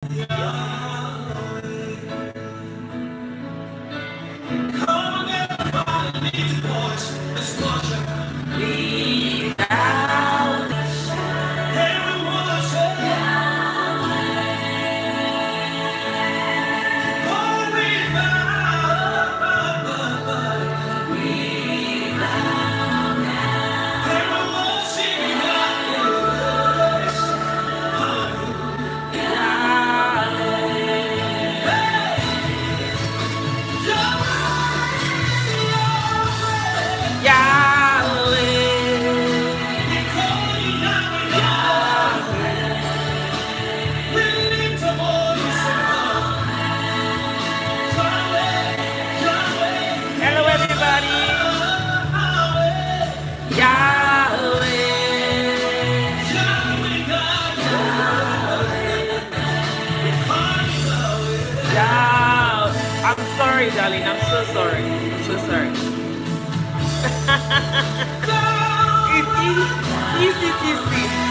Sorry, darling. I'm so sorry. I'm so sorry. ECTC.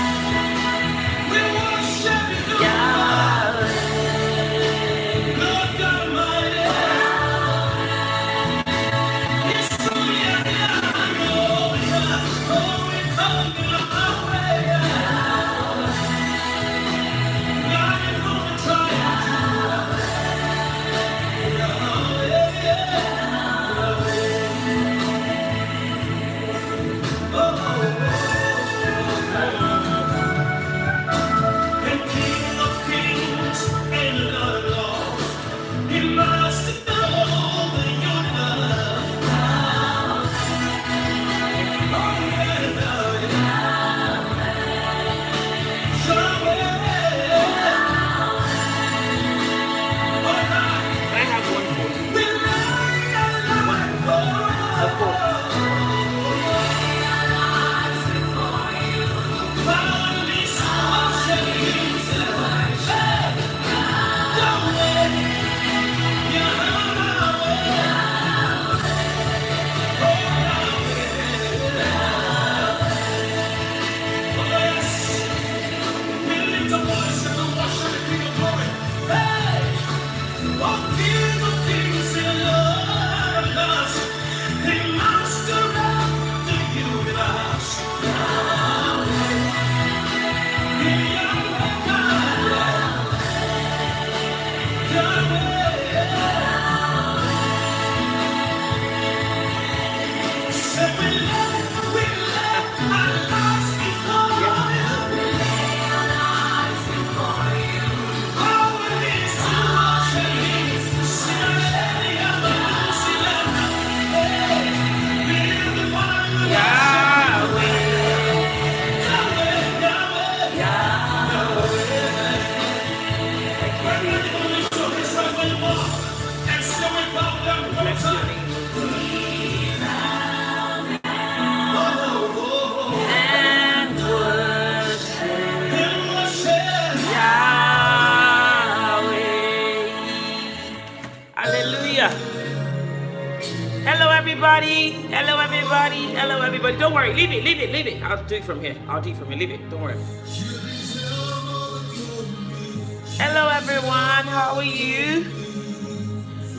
Hello, everybody. Don't worry. Leave it. I'll do it from here. Leave it. Don't worry. Hello, everyone. How are you?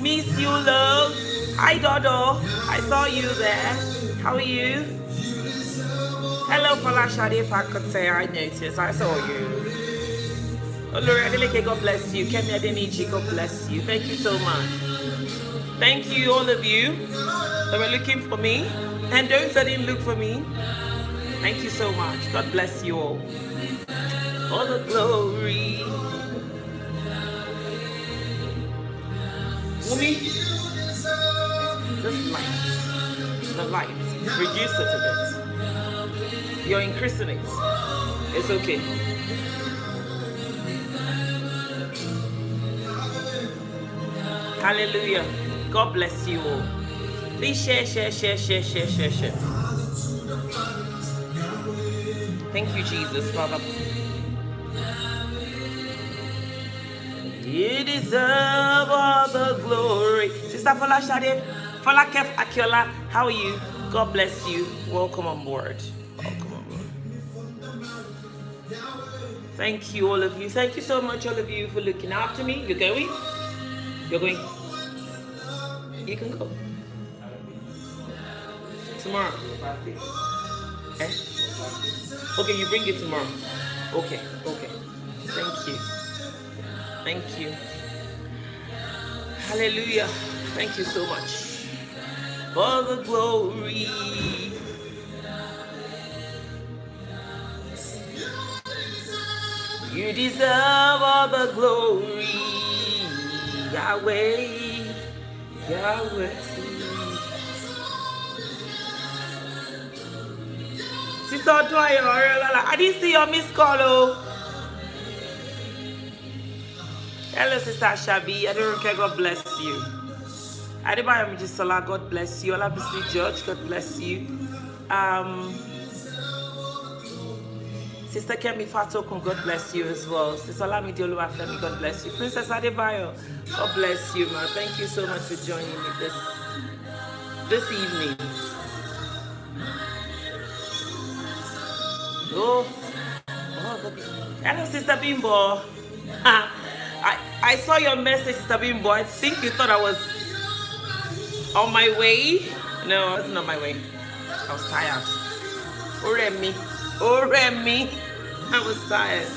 Miss you, love. Hi, Dodo. I saw you there. How are you? Hello, Falashade. If I could say I noticed, I saw you. Olori, God bless you. Kemi Adenichi, God bless you. Thank you so much. Thank you, all of you that were looking for me, and those that didn't look for me. Thank you so much. God bless you all. All the glory. Wumi, this light, the light, reduce it a bit. You're increasing it. It's okay. Hallelujah. God bless you all. Please share. Thank you, Jesus, Father. You deserve all the glory. Sister Falashade, Falakef Akiola, how are you? God bless you. Welcome on board. Thank you, all of you. Thank you so much, all of you, for looking after me. You're going? You're going? You can go. Tomorrow. Eh? Okay, you bring it tomorrow. Okay, okay. Thank you. Thank you. Hallelujah. Thank you so much for the glory. You deserve all the glory, Yahweh, Yahweh. Sister Dwyer, I didn't see your missed call. Oh. Hello, Sister Shabi. I don't care. God bless you. Adebayo Mijisola, God bless you. Olabisi George, God bless you. Sister Kemi Fatokun, God bless you as well. Sister Lamidi Oluwafemi, God bless you. Princess Adebayo, God bless you, man. Thank you so much for joining me this evening. Oh, hello, Sister Bimbo. I saw your message, Sister Bimbo. I think you thought I was on my way. No, I wasn't on my way. I was tired. Oremi. I was tired.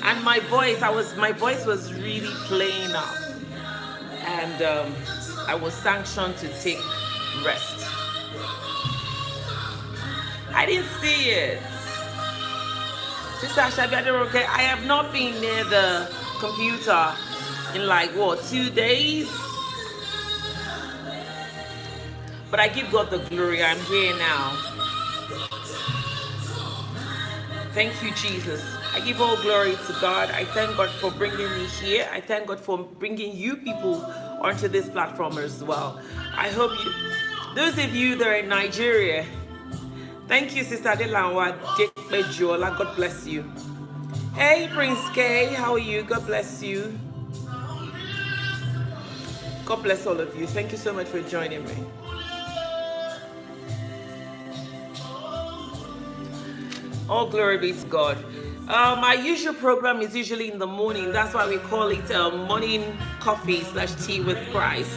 And my voice was really playing up. And I was sanctioned to take rest. I didn't see it. Sister Ashabi, I have not been near the computer in like, what, 2 days? But I give God the glory. I'm here now. Thank you, Jesus. I give all glory to God. I thank God for bringing me here. I thank God for bringing you people onto this platform as well. I hope you, those of you that are in Nigeria, thank you, Sister Adelanwa Jekbejola. God bless you. Hey, Prince K, how are you? God bless you. God bless all of you. Thank you so much for joining me. All glory be to God. My usual program is usually in the morning. That's why we call it morning coffee / tea with Christ.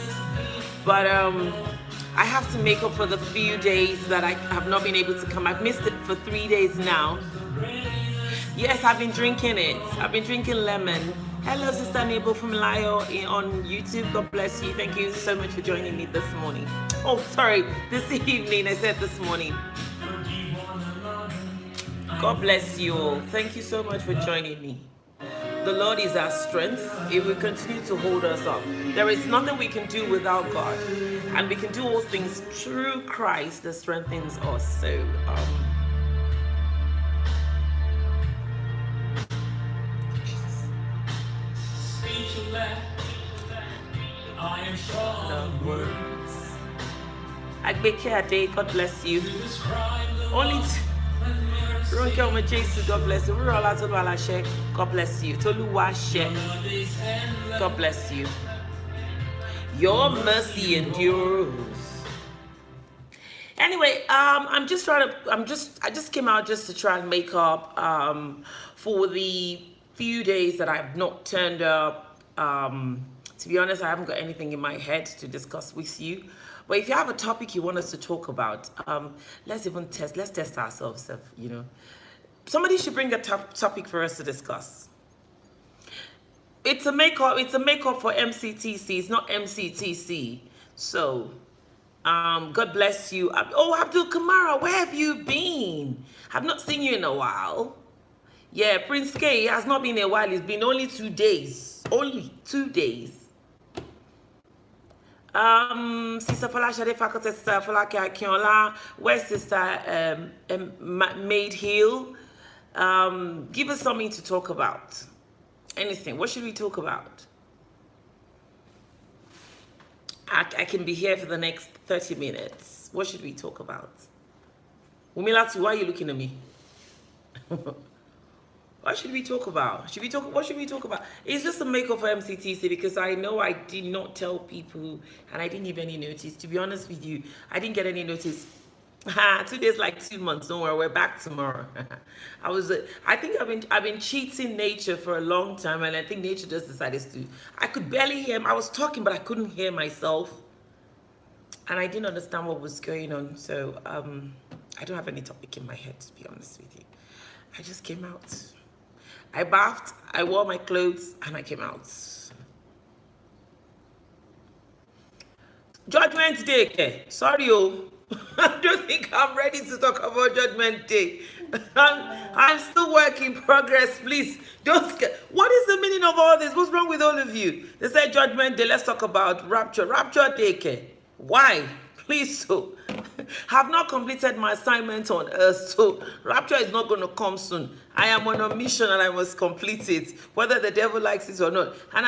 But I have to make up for the few days that I have not been able to come. I've missed it for 3 days now. Yes, I've been drinking it. I've been drinking lemon. Hello, Sister Nebo from Layo on YouTube. God bless you. Thank you so much for joining me this morning. Oh, sorry, this evening. I said this morning. God bless you all. Thank you so much for joining me. The Lord is our strength. He will continue to hold us up. There is nothing we can do without God. And we can do all things through Christ that strengthens us. So, I am sure of words. Agbeke, God bless you. Only God bless you. God bless you. God bless you. Your mercy endures. Anyway, I just came out just to try and make up for the few days that I've not turned up. To be honest, I haven't got anything in my head to discuss with you. But if you have a topic you want us to talk about, let's test ourselves, you know. Somebody should bring a topic for us to discuss. It's a makeup for MCTC. It's not MCTC. So, God bless you. Oh, Abdul Kamara, where have you been? I've not seen you in a while. Yeah, Prince K has not been a while. It's been only 2 days. Only 2 days. Sister Falashade Faculty, Sister Falake Akinola, where's Sister Maid Hill? Give us something to talk about. Anything. What should we talk about? I can be here for the next 30 minutes. What should we talk about? Umilatu, why are you looking at me? What should we talk about? What should we talk about? It's just a makeup for MCTC because I know I did not tell people and I didn't give any notice. To be honest with you, I didn't get any notice 2 days like 2 months. Don't worry, we're back tomorrow. I think I've been cheating nature for a long time, and I think nature just decided to. I could barely hear him. I was talking, but I couldn't hear myself, and I didn't understand what was going on. So I don't have any topic in my head, to be honest with you. I just came out. I bathed, I wore my clothes, and I came out. Judgment Day, okay. Sorry, oh. I don't think I'm ready to talk about Judgment Day. I'm still work in progress. Please don't scare. What is the meaning of all this? What's wrong with all of you? They said Judgment Day. Let's talk about Rapture. Rapture Day, okay. Why? Please, so have not completed my assignment on earth, so rapture is not going to come soon. I am on a mission and I must complete it, whether the devil likes it or not. And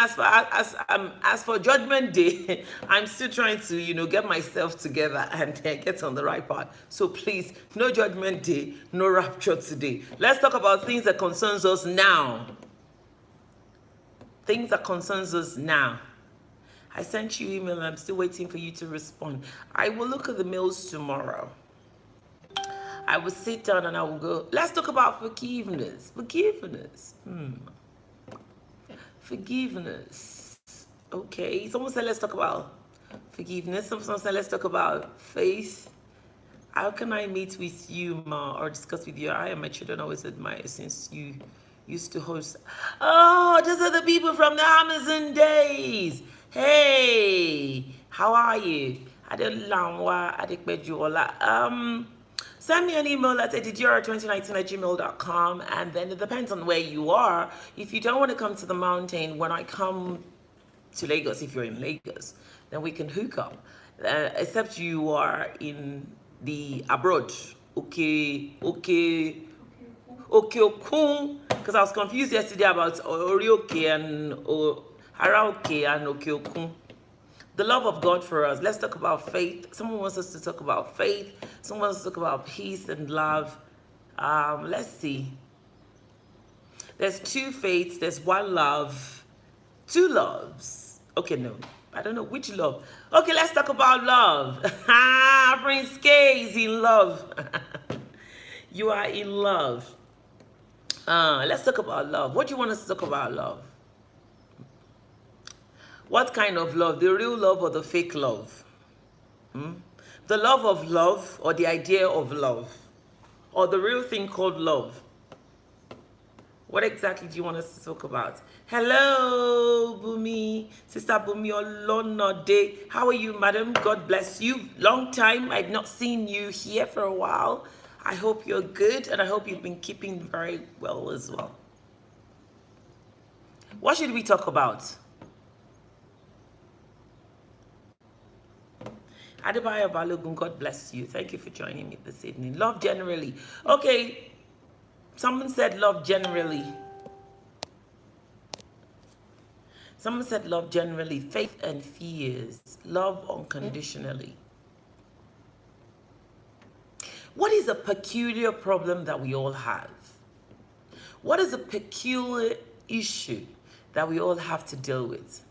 as for Judgment Day, I'm still trying to get myself together and get on the right path. So please, no Judgment Day, no rapture today. Let's talk about things that concerns us now. Things that concerns us now. I sent you email and I'm still waiting for you to respond. I will look at the mails tomorrow. I will sit down and I will go, let's talk about forgiveness. Forgiveness. Forgiveness. Okay. Someone said, let's talk about forgiveness. Someone said, let's talk about faith. How can I meet with you, Ma, or discuss with you? I and my children always admire since you used to host. Oh, those are the people from the Amazon days. Hey, how are you? Send me an email at edidr2019@gmail.com, and then it depends on where you are. If you don't want to come to the mountain, when I come to Lagos, if you're in Lagos, then we can hook up. Except you are in the abroad. Okay, because I was confused yesterday about Orioke and Haraoke and Okeokun. The love of God for us. Let's talk about faith. Someone wants us to talk about faith. Someone wants to talk about peace and love. Let's see. There's two faiths. There's one love. Two loves. Okay, no. I don't know which love. Okay, let's talk about love. Prince K is in love. You are in love. Let's talk about love. What do you want us to talk about love? What kind of love? The real love or the fake love? The love of love or the idea of love? Or the real thing called love? What exactly do you want us to talk about? Hello, Bumi. Sister Bumi Olonode. How are you, madam? God bless you. Long time. I've not seen you here for a while. I hope you're good, and I hope you've been keeping very well as well. What should we talk about? Adebayo Balogun, God bless you. Thank you for joining me this evening. Love generally. Okay, someone said love generally. Someone said love generally. Faith and fears. Love unconditionally. What is a peculiar problem that we all have? What is a peculiar issue that we all have to deal with?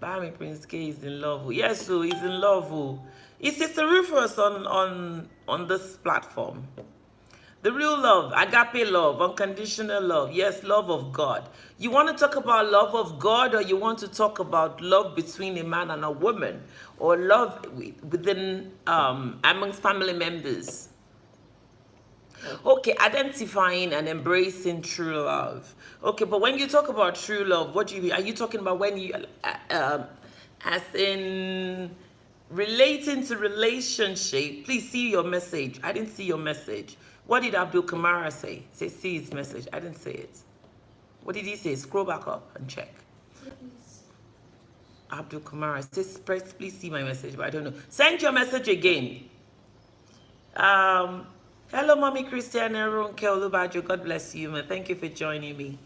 Bami Prince K is in love. Yes, so he's in love. It's Sister Rufus on this platform. The real love, agape love, unconditional love. Yes, love of God. You want to talk about love of God, or you want to talk about love between a man and a woman, or love within amongst family members? Okay, identifying and embracing true love. Okay, but when you talk about true love, what do you mean? Are you talking about when you, as in relating to relationship? Please see your message. I didn't see your message. What did Abdul Kamara say? Say, see his message. I didn't say it. What did he say? Scroll back up and check. Abdul Kamara says, please see my message, but I don't know. Send your message again. Hello, Mommy Christiana Ronke Olubajo. God bless you, man. Thank you for joining me.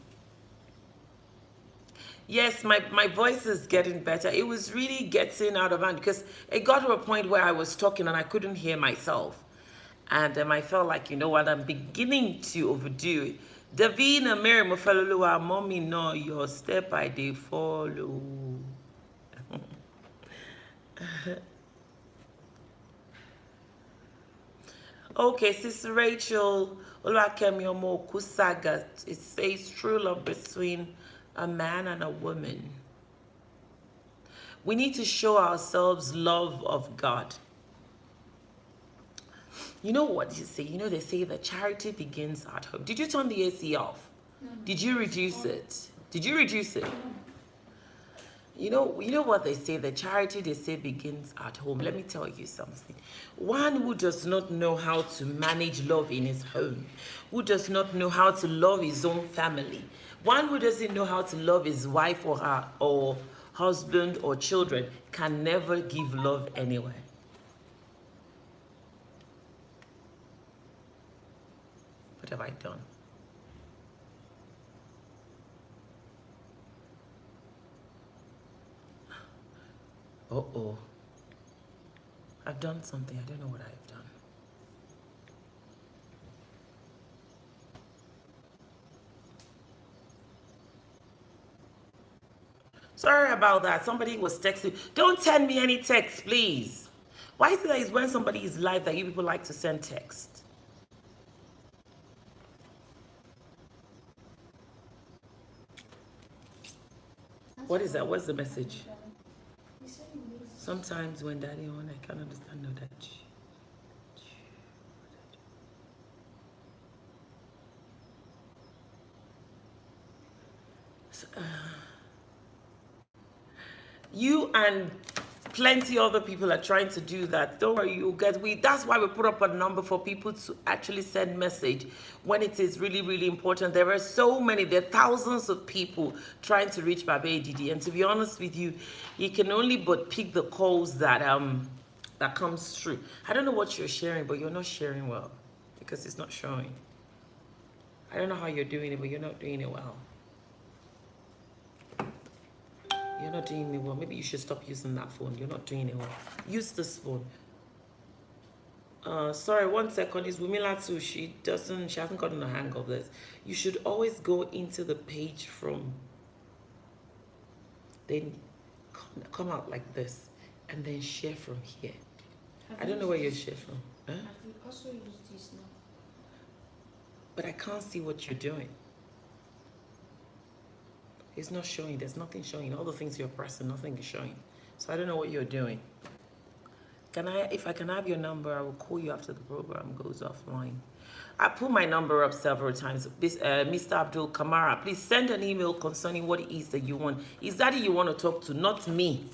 Yes, my voice is getting better. It was really getting out of hand because it got to a point where I was talking and I couldn't hear myself. And I felt like, you know what, I'm beginning to overdo Davina, Mary, Mufaluluwa, mommy, no, your step I dey follow. Okay, Sister Rachel, Olakemiomo Kusaga, it says true love between a man and a woman. We need to show ourselves love of God. You know what you say? You know they say that charity begins at home. Did you turn the AC off? No. Did you reduce it? Did you reduce it? No. You know what they say, the charity they say begins at home. Let me tell you something. One who does not know how to manage love in his home, who does not know how to love his own family, one who doesn't know how to love his wife or her or husband or children can never give love anywhere. What have I done? Uh-oh. I've done something. I don't know what I've done. Sorry about that. Somebody was texting. Don't send me any text, please. Why is it that it's when somebody is live that you people like to send text? What is that? What's the message? Sometimes when daddy on, I can't understand no that. You and plenty other people are trying to do that. Don't worry, you'll get that's why we put up a number for people to actually send message when it is really, really important. There are thousands of people trying to reach Baba Didi, and to be honest with you, you can only but pick the calls that that comes through. I don't know what you're sharing, but you're not sharing well because it's not showing. I don't know how you're doing it, but you're not doing it well. You're not doing it well. Maybe you should stop using that phone. You're not doing it well. Use this phone. Sorry, 1 second. Is Wumila too? She hasn't gotten a hang of this. You should always go into the page from, then come out like this, and then share from here. I don't know where you share from. Huh? I've also used this now. But I can't see what you're doing. It's not showing. There's nothing showing. All the things you're pressing, nothing is showing. So I don't know what you're doing. If I can have your number, I will call you after the program goes offline. I put my number up several times. Mr. Abdul Kamara, please send an email concerning what it is that you want. Is that you want to talk to, not me?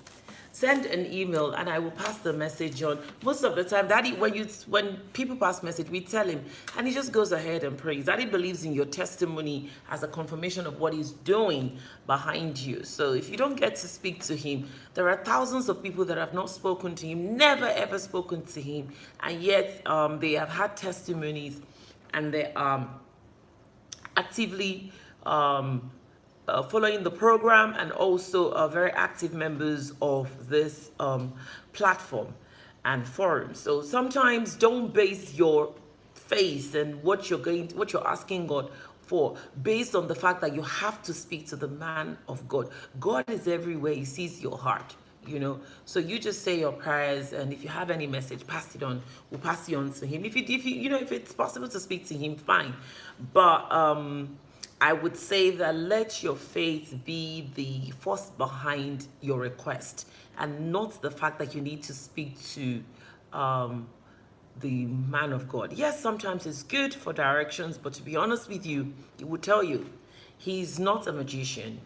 Send an email and I will pass the message on. Most of the time, Daddy, when people pass message, we tell him, and he just goes ahead and prays. Daddy believes in your testimony as a confirmation of what he's doing behind you. So if you don't get to speak to him, there are thousands of people that have not spoken to him, never ever spoken to him, and yet they have had testimonies, and they are actively following the program, and also very active members of this platform and forum. So sometimes don't base your faith and what you're asking God for based on the fact that you have to speak to the man of God. God is everywhere. He sees your heart, you know. So you just say your prayers, and if you have any message, pass it on. We'll pass it on to him. If it's possible to speak to him, fine. But I would say that let your faith be the force behind your request, and not the fact that you need to speak to the man of God. Yes, sometimes it's good for directions, but to be honest with you, he would tell you he's not a magician.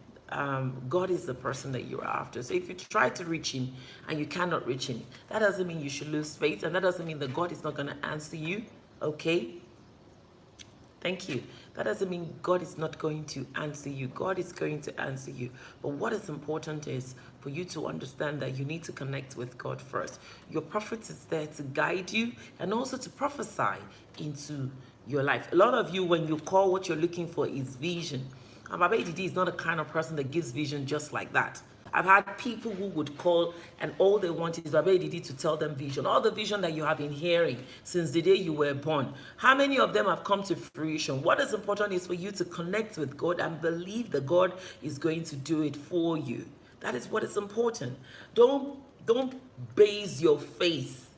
God is the person that you're after. So if you try to reach him and you cannot reach him, that doesn't mean you should lose faith, and that doesn't mean that God is not going to answer you, okay? Thank you. That doesn't mean God is not going to answer you. God is going to answer you. But what is important is for you to understand that you need to connect with God first. Your prophet is there to guide you and also to prophesy into your life. A lot of you, when you call, what you're looking for is vision. And Baba Edidi is not the kind of person that gives vision just like that. I've had people who would call and all they want is Baba Edidi to tell them vision. All the vision that you have been hearing since the day you were born. How many of them have come to fruition? What is important is for you to connect with God and believe that God is going to do it for you. That is what is important. Don't base your faith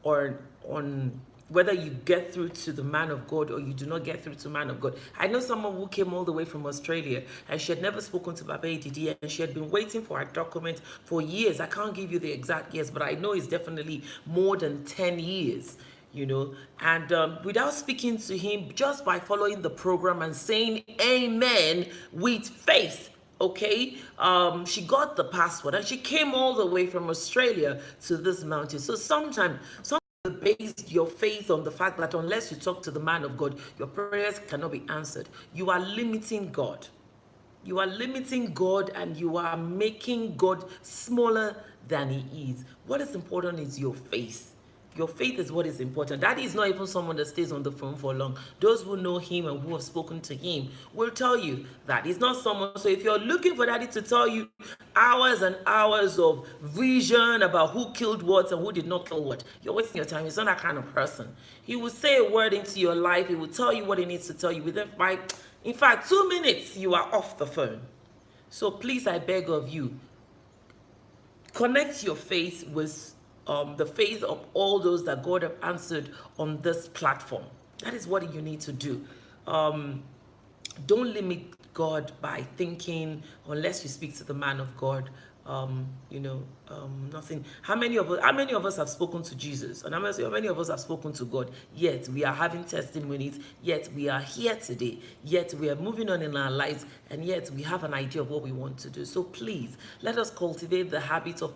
on whether you get through to the man of God or you do not get through to man of God. I know someone who came all the way from Australia and she had never spoken to Baba Edidi and she had been waiting for her document for years. I can't give you the exact years, but I know it's definitely more than 10 years, you know. And without speaking to him, just by following the program and saying amen with faith, okay, she got the passport and she came all the way from Australia to this mountain. So sometimes base your faith on the fact that unless you talk to the man of God, your prayers cannot be answered. You are limiting God. You are limiting God and you are making God smaller than he is. What is important is your faith. Your faith is what is important. Daddy is not even someone that stays on the phone for long. Those who know him and who have spoken to him will tell you that he's not someone. So if you're looking for Daddy to tell you hours and hours of vision about who killed what and who did not kill what, you're wasting your time. He's not that kind of person. He will say a word into your life. He will tell you what he needs to tell you within in fact, 2 minutes, you are off the phone. So please, I beg of you, connect your faith with the faith of all those that God have answered on this platform. That is what you need to do. Don't limit God by thinking, unless you speak to the man of God, nothing. How many of us have spoken to Jesus? And how many of us have spoken to God? Yet we are having testimonies, yet we are here today, yet we are moving on in our lives, and yet we have an idea of what we want to do. So please, let us cultivate the habit of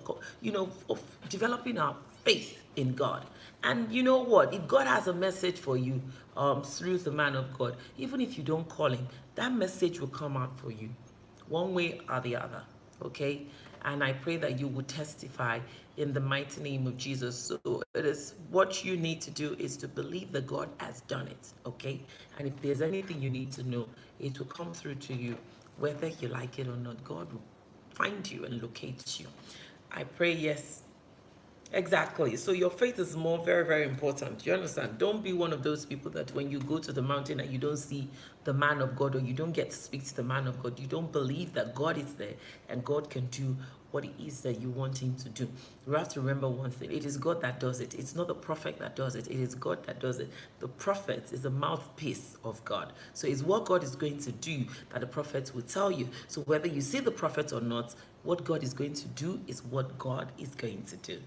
developing our faith in God. And you know what? If God has a message for you through the man of God, even if you don't call him, that message will come out for you, one way or the other. Okay? And I pray that you will testify in the mighty name of Jesus. So it is what you need to do is to believe that God has done it. Okay? And if there's anything you need to know, it will come through to you, whether you like it or not. God will find you and locate you. I pray, yes. Exactly. So your faith is very, very important. You understand? Don't be one of those people that when you go to the mountain and you don't see the man of God or you don't get to speak to the man of God, you don't believe that God is there and God can do what it is that you want him to do. You have to remember one thing. It is God that does it. It's not the prophet that does it. It is God that does it. The prophet is the mouthpiece of God. So it's what God is going to do that the prophet will tell you. So whether you see the prophet or not, what God is going to do is what God is going to do.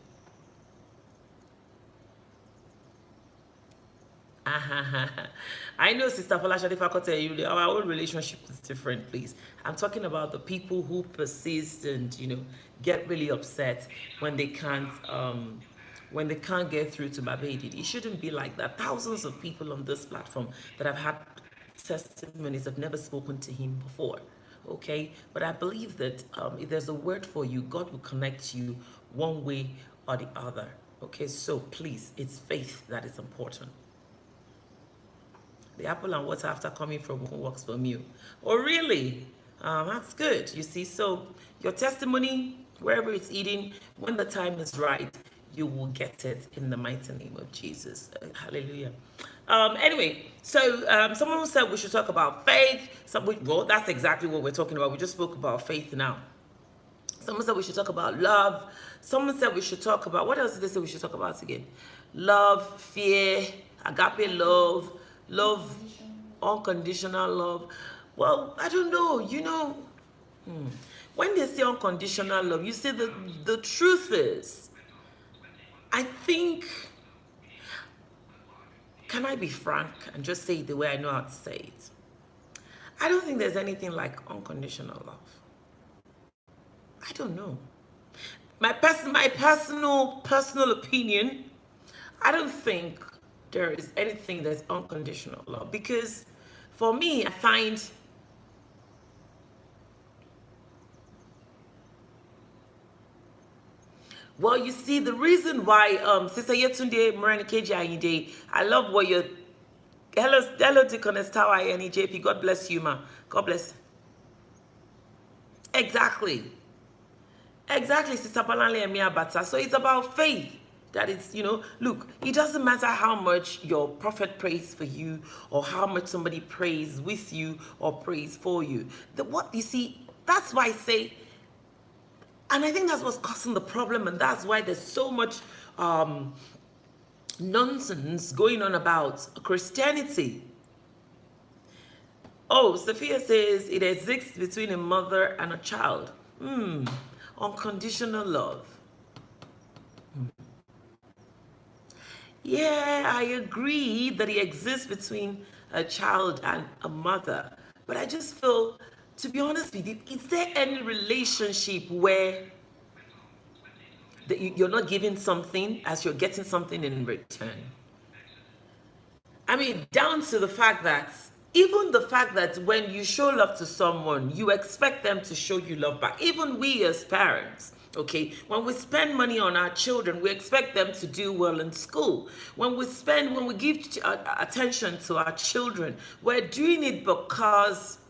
I know, Sister Falashade, if I could tell you, our own relationship is different, please. I'm talking about the people who persist and, get really upset when they can't get through to Baba Edidi. It shouldn't be like that. Thousands of people on this platform that have had testimonies have never spoken to him before. Okay? But I believe that if there's a word for you, God will connect you one way or the other. Okay? So please, it's faith that is important. The apple and water after coming from who works for you. Oh, really? That's good. You see, so your testimony, wherever it's eating, when the time is right, you will get it in the mighty name of Jesus. Hallelujah. Anyway, so someone said we should talk about faith. Well, that's exactly what we're talking about. We just spoke about faith now. Someone said we should talk about love. Someone said we should talk about, what else did they say we should talk about again? Love, fear, agape love, unconditional love. Well, I don't know, when they say unconditional love, you see, the truth is, I think, can I be frank and just say it the way I know how to say it? I don't think there's anything like unconditional love. I don't know. My personal opinion, I don't think there is anything that's unconditional love, because for me, I find well, you see, the reason why Sister Yetunde Morenikeji Ayinde, I love what you're hello Deaconess Tower JP, God bless you, ma. God bless. Exactly. Exactly, Sister Balanle Emia Bata. So it's about faith. That is, look, it doesn't matter how much your prophet prays for you or how much somebody prays with you or prays for you. What you see, that's why I say, and I think that's what's causing the problem, and that's why there's so much nonsense going on about Christianity. Oh, Sophia says it exists between a mother and a child. Unconditional love. Yeah, I agree that it exists between a child and a mother. But I just feel, to be honest with you, is there any relationship where you're not giving something as you're getting something in return? I mean, down to the fact that even the fact that when you show love to someone, you expect them to show you love back. Even we as parents, okay, when we spend money on our children, we expect them to do well in school. When we give attention to our children, we're doing it because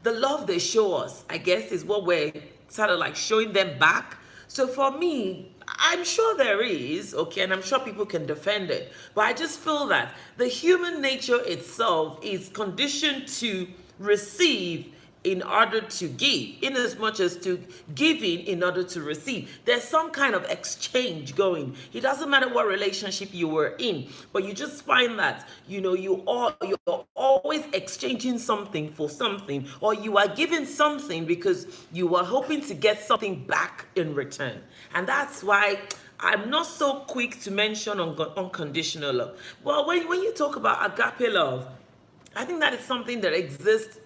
the love they show us, I guess, is what we're sort of like showing them back. So for me, I'm sure there is, okay, and I'm sure people can defend it, but I just feel that the human nature itself is conditioned to receive in order to give, in as much as to giving in order to receive. There's some kind of exchange going. It doesn't matter what relationship you were in, but you just find that, you're always exchanging something for something, or you are giving something because you are hoping to get something back in return. And that's why I'm not so quick to mention unconditional love. Well, when you talk about agape love, I think that is something that exists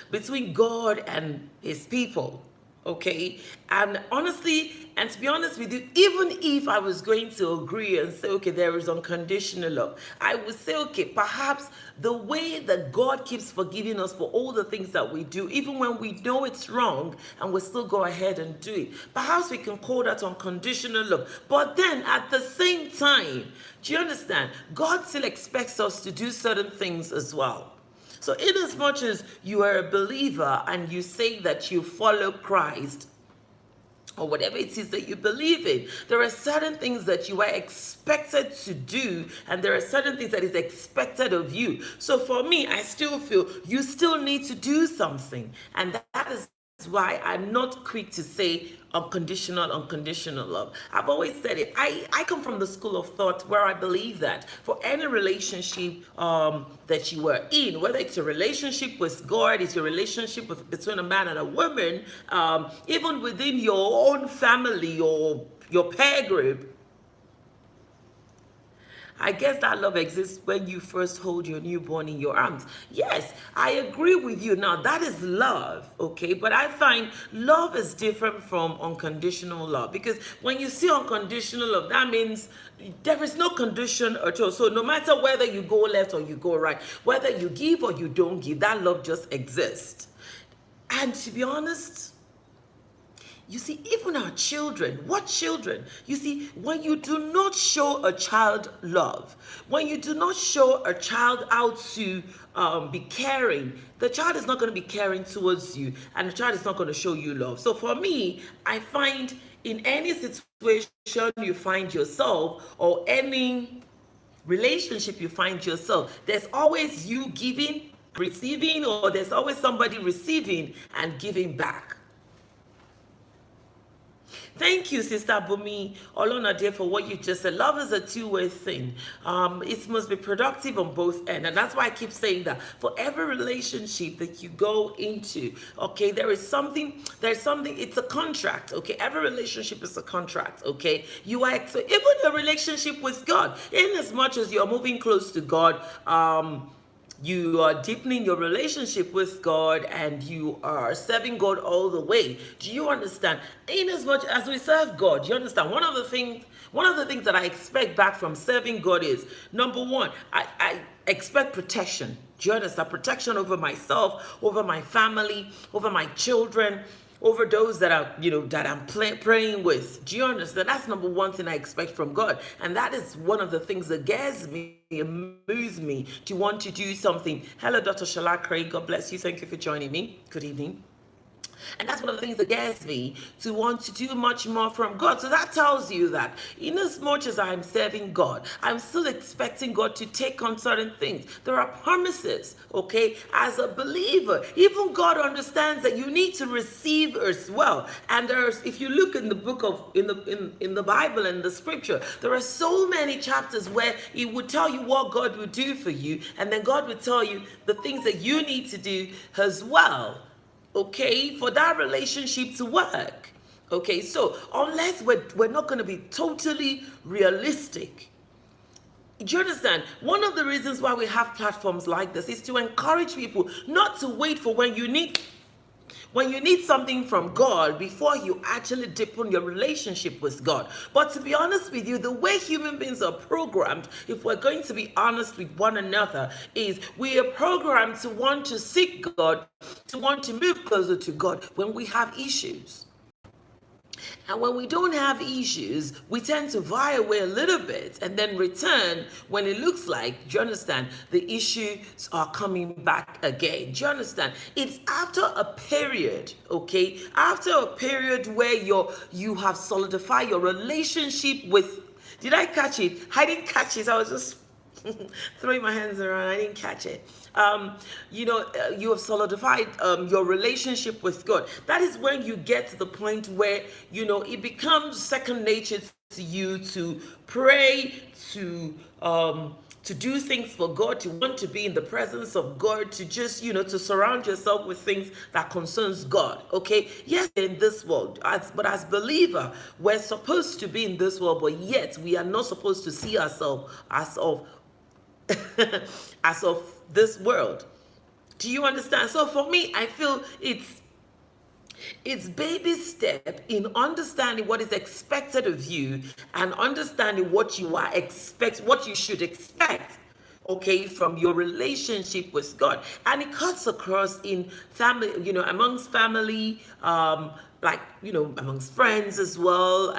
between God and his people, okay? And honestly, and to be honest with you, even if I was going to agree and say, okay, there is unconditional love, I would say, okay, perhaps the way that God keeps forgiving us for all the things that we do, even when we know it's wrong and we still go ahead and do it, perhaps we can call that unconditional love. But then at the same time, do you understand? God still expects us to do certain things as well. So in as much as you are a believer and you say that you follow Christ, or whatever it is that you believe in, there are certain things that you are expected to do, and there are certain things that is expected of you. So for me, I still feel you still need to do something, and that is why I'm not quick to say unconditional love. I've always said it. I come from the school of thought where I believe that for any relationship that you are in, whether it's a relationship with God, it's a relationship between a man and a woman, even within your own family or your peer group, I guess that love exists when you first hold your newborn in your arms. Yes, I agree with you. Now, that is love, okay? But I find love is different from unconditional love, because when you see unconditional love, that means there is no condition at all. So no matter whether you go left or you go right, whether you give or you don't give, that love just exists. And to be honest, you see, even our children, what children? You see, when you do not show a child love, when you do not show a child how to be caring, the child is not going to be caring towards you, and the child is not going to show you love. So for me, I find in any situation you find yourself, or any relationship you find yourself, there's always you giving, receiving, or there's always somebody receiving and giving back. Thank you, Sister Bumi Olonade, for what you just said. Love is a two-way thing. It must be productive on both ends. And that's why I keep saying that for every relationship that you go into, okay, there's something, it's a contract, okay? Every relationship is a contract, okay? So even your relationship with God, in as much as you're moving close to God, you are deepening your relationship with God, and you are serving God all the way. Do you understand? In as much as we serve God, you understand? One of the things that I expect back from serving God is, number one, I expect protection. Do you understand? Protection over myself, over my family, over my children, over those that are, that I'm praying with. Do you understand? That's number one thing I expect from God. And that is one of the things that scares me, moves me to want to do something. Hello, Dr. Shala Craig. God bless you. Thank you for joining me. Good evening. And that's one of the things that gets me to want to do much more from God. So that tells you that in as much as I'm serving God, I'm still expecting God to take on certain things. There are promises, okay? As a believer, even God understands that you need to receive as well. And there's, if you look in the book of, in the Bible and the scripture, there are so many chapters where He would tell you what God would do for you, and then God would tell you the things that you need to do as well, okay, for that relationship to work. Okay, so unless we're not going to be totally realistic, do you understand? One of the reasons why we have platforms like this is to encourage people not to wait for when you need something from God before you actually deepen your relationship with God. But to be honest with you, the way human beings are programmed, if we're going to be honest with one another, is we are programmed to want to seek God, to want to move closer to God when we have issues. And when we don't have issues, we tend to vie away a little bit and then return when it looks like, do you understand, the issues are coming back again. Do you understand? It's after a period, okay? After a period where you have solidified your relationship with, did I catch it? I didn't catch it. I was just throwing my hands around. I didn't catch it. You have solidified your relationship with God. That is when you get to the point where, it becomes second nature to you to pray, to do things for God, to want to be in the presence of God, to just, to surround yourself with things that concerns God, okay? Yes, in this world, but as believer, we're supposed to be in this world, but yet we are not supposed to see ourselves as of as of this world. Do you understand? So for me, I feel it's baby step in understanding what is expected of you and understanding what you should expect, okay, from your relationship with God. And it cuts across in family, amongst family, amongst friends as well,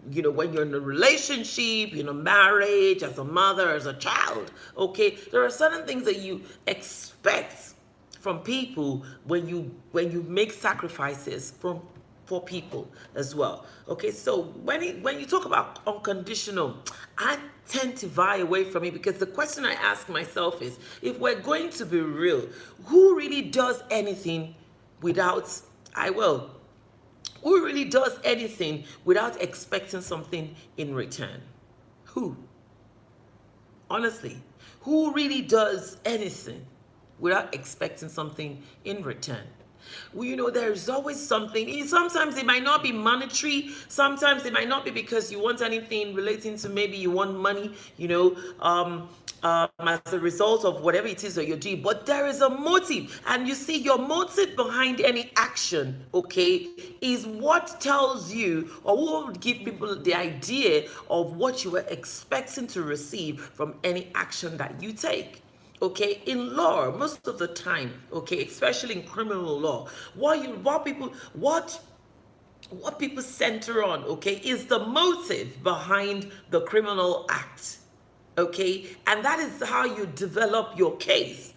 when you're in a relationship, marriage, as a mother, as a child, okay, there are certain things that you expect from people when you make sacrifices for people as well. Okay, so when you talk about unconditional, I tend to vie away from it, because the question I ask myself is, if we're going to be real, who really does anything without who really does anything without expecting something in return? Who? Honestly, who really does anything without expecting something in return? Well, there's always something. Sometimes it might not be monetary. Sometimes it might not be because you want anything relating to, maybe you want money, as a result of whatever it is that you're doing. But there is a motive. And you see, your motive behind any action, okay, is what tells you, or what would give people the idea of what you were expecting to receive from any action that you take. Okay, in law, most of the time, okay, especially in criminal law, what people center on, okay, is the motive behind the criminal act. Okay, and that is how you develop your case.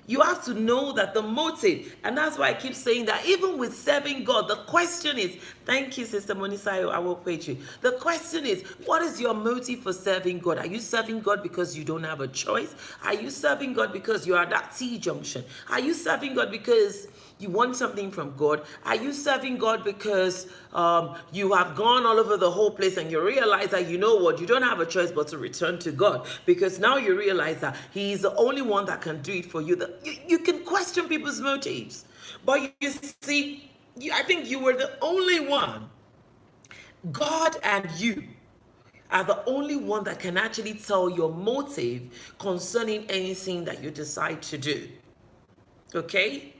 You have to know that the motive, and that's why I keep saying that even with serving God, the question is, thank you, Sister Monisa, I will pay you. The question is, what is your motive for serving God? Are you serving God because you don't have a choice? Are you serving God because you are at that T-junction? Are you serving God because you want something from God? Are you serving God because you have gone all over the whole place and you realize that, you don't have a choice but to return to God, because now you realize that He is the only one that can do it for you? You can question people's motives, but you see, I think you were the only one. God and you are the only one that can actually tell your motive concerning anything that you decide to do. Okay?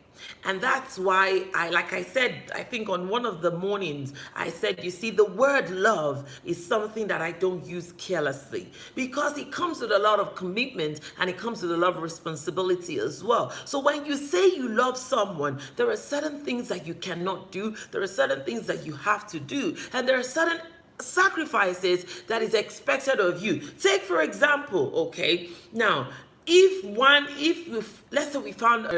And that's why like I said, I think on one of the mornings, I said, you see, the word love is something that I don't use carelessly, because it comes with a lot of commitment and it comes with a lot of responsibility as well. So when you say you love someone, there are certain things that you cannot do. There are certain things that you have to do. And there are certain sacrifices that is expected of you. Take, for example, okay, now, let's say we found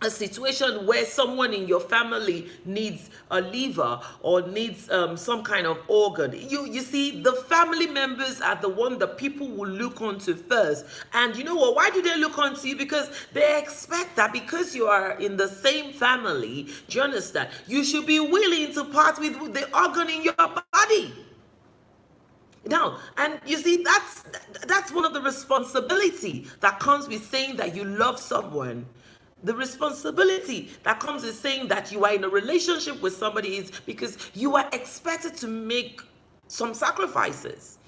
a situation where someone in your family needs a liver or needs some kind of organ, you see, the family members are the one that people will look onto first. And you know what, why do they look onto you? Because they expect that because you are in the same family, do you understand, you should be willing to part with the organ in your body. Now, and you see, that's one of the responsibility that comes with saying that you love someone. The responsibility that comes with saying that you are in a relationship with somebody is because you are expected to make some sacrifices.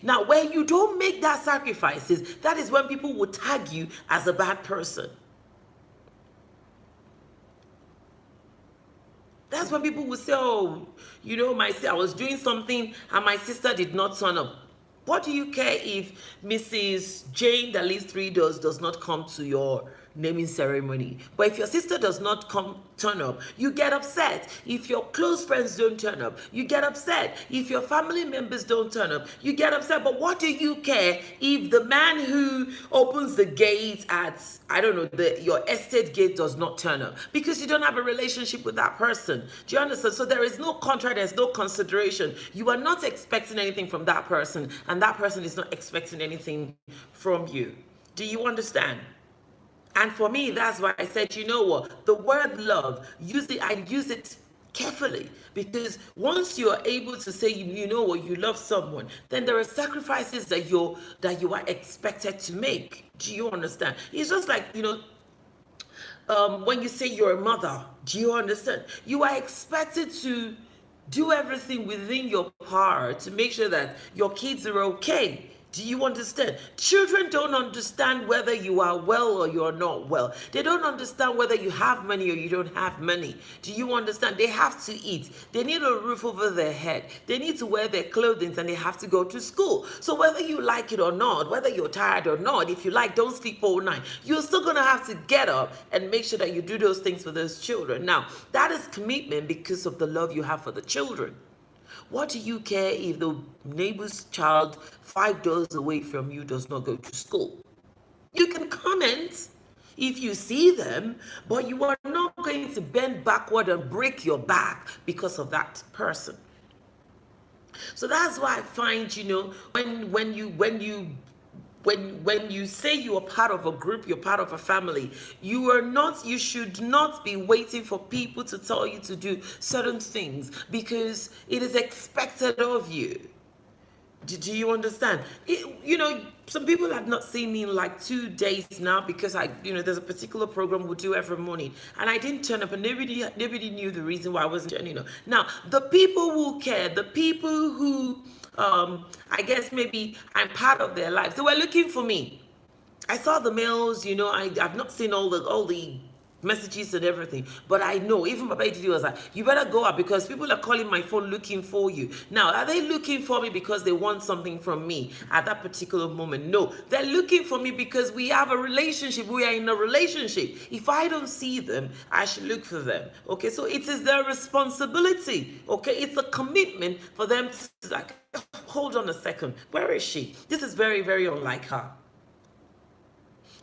Now, when you don't make that sacrifices, that is when people will tag you as a bad person. That's when people will say, oh, you know, I was doing something and my sister did not turn up. What do you care if Mrs. Jane that lives 3 doors does not come to your naming ceremony? But if your sister does not turn up, you get upset. If your close friends don't turn up, you get upset. If your family members don't turn up, you get upset. But what do you care if the man who opens the gate at, I don't know, your estate gate does not turn up? Because you don't have a relationship with that person. Do you understand? So there is no contract, there's no consideration. You are not expecting anything from that person, and that person is not expecting anything from you. Do you understand? And for me, that's why I said, you know what, the word love, I use it carefully, because once you are able to say, you know what, you love someone, then there are sacrifices that you are expected to make. Do you understand? It's just like, you know, when you say you're a mother, do you understand? You are expected to do everything within your power to make sure that your kids are okay. Do you understand? Children don't understand whether you are well or you're not well. They don't understand whether you have money or you don't have money. Do you understand? They have to eat. They need a roof over their head. They need to wear their clothing, and they have to go to school. So whether you like it or not, whether you're tired or not, if you like, don't sleep all night, you're still going to have to get up and make sure that you do those things for those children. Now, that is commitment because of the love you have for the children. What do you care if the neighbor's child 5 doors away from you does not go to school? You can comment if you see them, but you are not going to bend backward and break your back because of that person. So that's why I find, you know, when you say you are part of a group, you're part of a family, you should not be waiting for people to tell you to do certain things because it is expected of you. Do you understand? You know, some people have not seen me in like 2 days now because there's a particular program we do every morning and I didn't turn up and nobody knew the reason why I wasn't turning up. Now, the people who care, the people who I guess maybe I'm part of their lives, they were looking for me. I saw the mails, you know, I've not seen all the messages and everything, but I know, even Papa Didi was like, you better go up because people are calling my phone looking for you. Now, are they looking for me because they want something from me at that particular moment? No, they're looking for me because we have a relationship. We are in a relationship. If I don't see them, I should look for them. Okay, so it is their responsibility. Okay, it's a commitment for them to, like, hold on a second, where is she? This is very, very unlike her.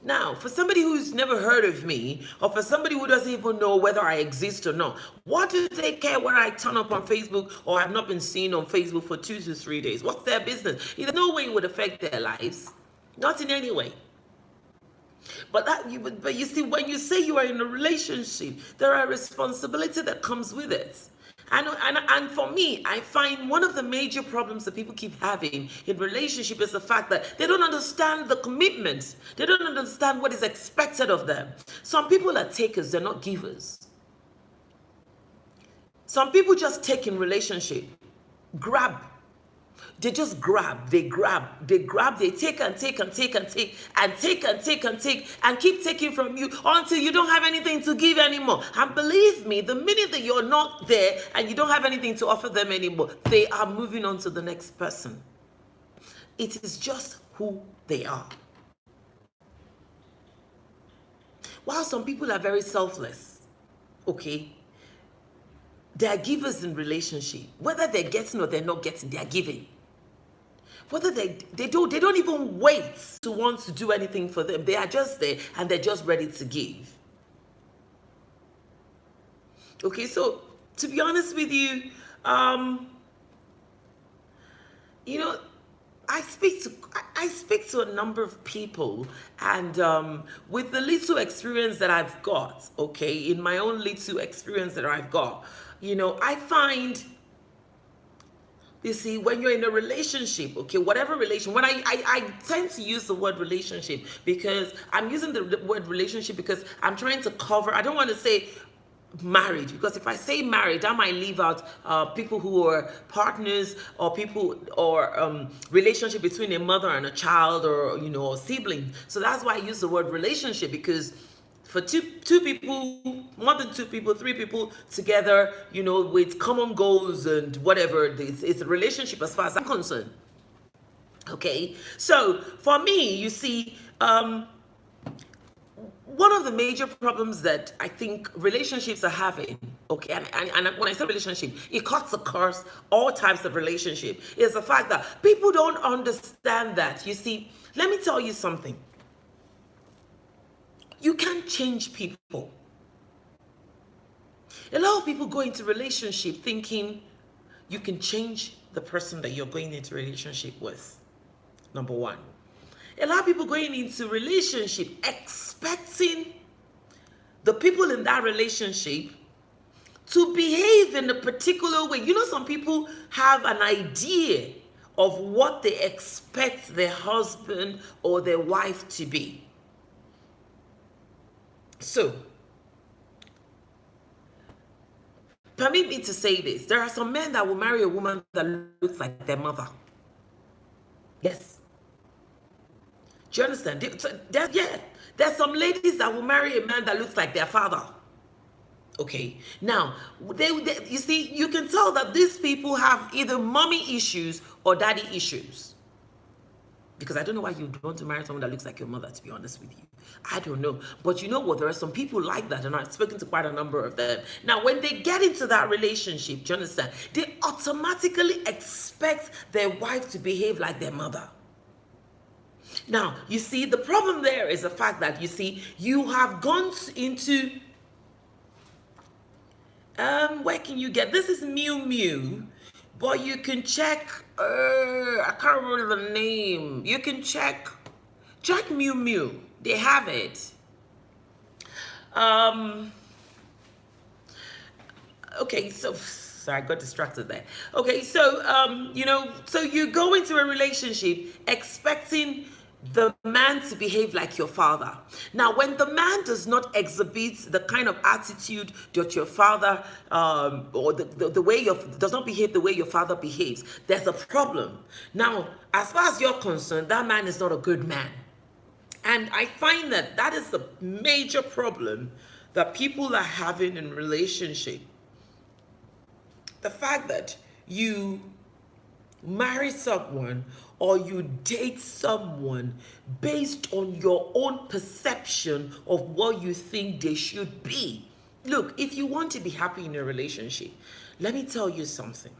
Now, for somebody who's never heard of me, or for somebody who doesn't even know whether I exist or not, what do they care when I turn up on Facebook or I've not been seen on Facebook for 2 to 3 days? What's their business? There's no way it would affect their lives. Not in any way. But you see, when you say you are in a relationship, there are responsibility that comes with it. And for me, I find one of the major problems that people keep having in relationship is the fact that they don't understand the commitment. They don't understand what is expected of them. Some people are takers, they're not givers. Some people just take in relationship, grab. They just grab, they take and take and take and take and take and take and take and keep taking from you until you don't have anything to give anymore. And believe me, the minute that you're not there and you don't have anything to offer them anymore, they are moving on to the next person. It is just who they are. While some people are very selfless, okay, they are givers in relationship. Whether they're getting or they're not getting, they are giving. Whether they don't even wait to want to do anything for them. They are just there and they're just ready to give. Okay, so to be honest with you, um, you know, I speak to a number of people, and with the little experience that I've got, okay, in my own little experience that I've got, I find, you see, when you're in a relationship, okay, whatever relation, when I tend to use the word relationship because I'm using the word relationship because I'm trying to cover, I don't want to say marriage, because if I say marriage, I might leave out people who are partners, or people, or relationship between a mother and a child, or a sibling. So that's why I use the word relationship, because for two people, more than two people, three people together, with common goals and whatever, it's a relationship as far as I'm concerned. Okay, so for me, you see, one of the major problems that I think relationships are having, okay, and when I say relationship, it cuts across all types of relationship, is the fact that people don't understand that. You see, let me tell you something. You can't change people. A lot of people go into relationship thinking you can change the person that you're going into relationship with. Number one. A lot of people going into relationship expecting the people in that relationship to behave in a particular way. Some people have an idea of what they expect their husband or their wife to be. So, permit me to say this. There are some men that will marry a woman that looks like their mother. Yes. Do you understand? There's some ladies that will marry a man that looks like their father. Okay. Now, you see, you can tell that these people have either mommy issues or daddy issues. Because I don't know why you'd want to marry someone that looks like your mother, to be honest with you. I don't know. But you know what? There are some people like that, and I've spoken to quite a number of them. Now, when they get into that relationship, do you understand? They automatically expect their wife to behave like their mother. Now, you see, the problem there is the fact that, you see, you have gone into, where can you get, this is Miu Miu, but you can check, I can't remember the name. You can check Miu Miu. They have it. Okay, so, sorry, I got distracted there. Okay, so, so you go into a relationship expecting the man to behave like your father. Now, when the man does not exhibit the kind of attitude that your father, or the way does not behave the way your father behaves, there's a problem. Now, as far as you're concerned, that man is not a good man. And I find that is the major problem that people are having in relationship. The fact that you marry someone or you date someone based on your own perception of what you think they should be. Look, if you want to be happy in a relationship, let me tell you something.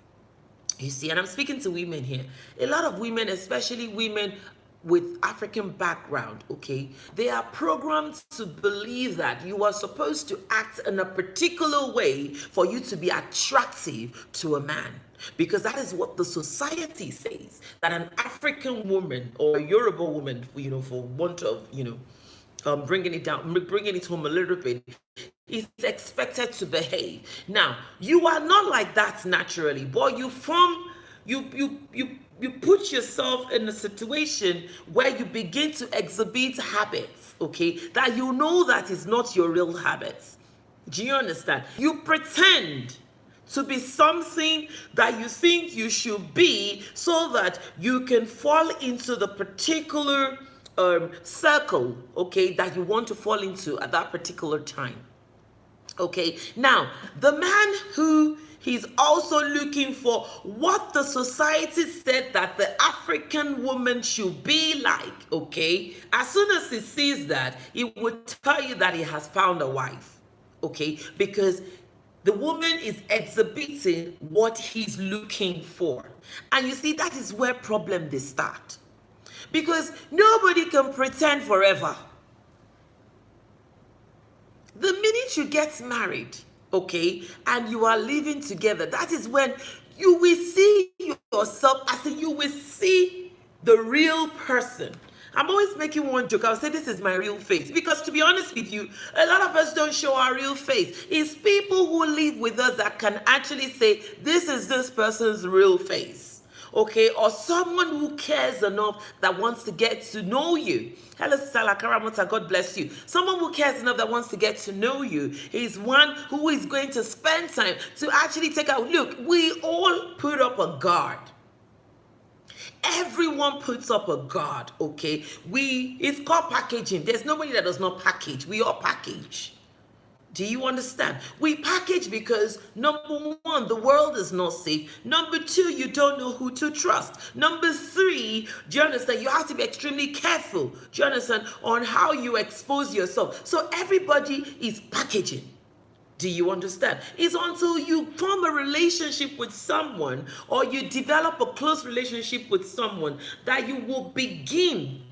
You see, and I'm speaking to women here. A lot of women, especially women with African background, okay, they are programmed to believe that you are supposed to act in a particular way for you to be attractive to a man. Because that is what the society says, that an African woman or a Yoruba woman, for want of, bringing it home a little bit, is expected to behave. Now, you are not like that naturally, but you put yourself in a situation where you begin to exhibit habits, okay, that you know that is not your real habits. Do you understand? You pretend to be something that you think you should be so that you can fall into the particular circle, okay, that you want to fall into at that particular time. Okay, now the man who he's also looking for what the society said that the African woman should be like, okay, as soon as he sees that, he would tell you that he has found a wife, okay, because the woman is exhibiting what he's looking for. And you see, that is where problems they start. Because nobody can pretend forever. The minute you get married, okay, and you are living together, that is when you will see yourself, as in you will see the real person. I'm always making one joke. I'll say this is my real face, because to be honest with you, a lot of us don't show our real face. It's people who live with us that can actually say this is this person's real face, okay, or someone who cares enough that wants to get to know you. Hello, Sala Karamota, God bless you. Someone who cares enough that wants to get to know you is one who is going to spend time to actually take out. Look, we all put up a guard. Everyone puts up a guard, okay? It's called packaging. There's nobody that does not package. We all package. Do you understand? We package because, number one, the world is not safe. Number two, you don't know who to trust. Number three, do you understand? You have to be extremely careful, do you understand, on how you expose yourself. So everybody is packaging. Do you understand? It's until you form a relationship with someone, or you develop a close relationship with someone, that you will begin,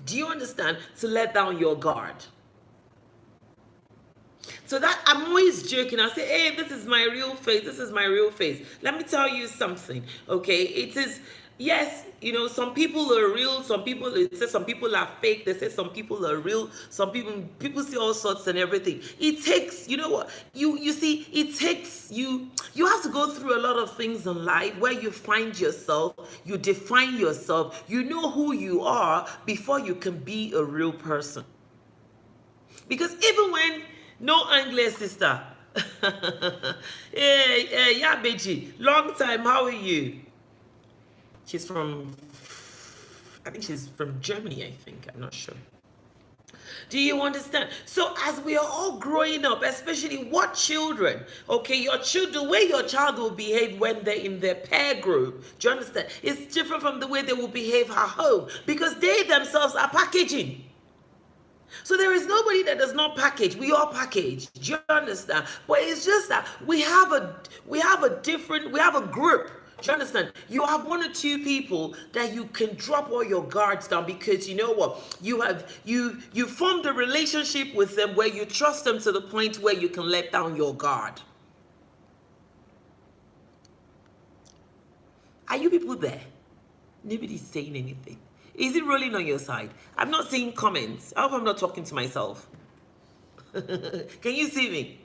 do you understand, to let down your guard. So that, I'm always joking. I say, hey, this is my real face. This is my real face. Let me tell you something, okay? It is, yes, you know, some people are real. Some people, it says some people are fake. They say some people are real. Some people see all sorts and everything. It takes, you know what, you see, it takes, you have to go through a lot of things in life where you find yourself, you define yourself, you know who you are before you can be a real person. Because even when, no English sister. Yeah, Beji. Long time. How are you? She's from, I think she's from Germany, I think. I'm not sure. Do you understand? So as we are all growing up, especially what children, okay, your children, the way your child will behave when they're in their pair group, do you understand? It's different from the way they will behave at home, because they themselves are packaging. So there is nobody that does not package. We all package. Do you understand? But it's just that we have a group. Do you understand? You have one or two people that you can drop all your guards down, because you know what? You formed a relationship with them where you trust them to the point where you can let down your guard. Are you people there? Nobody's saying anything. Is it rolling on your side? I'm not seeing comments. I hope I'm not talking to myself. Can you see me?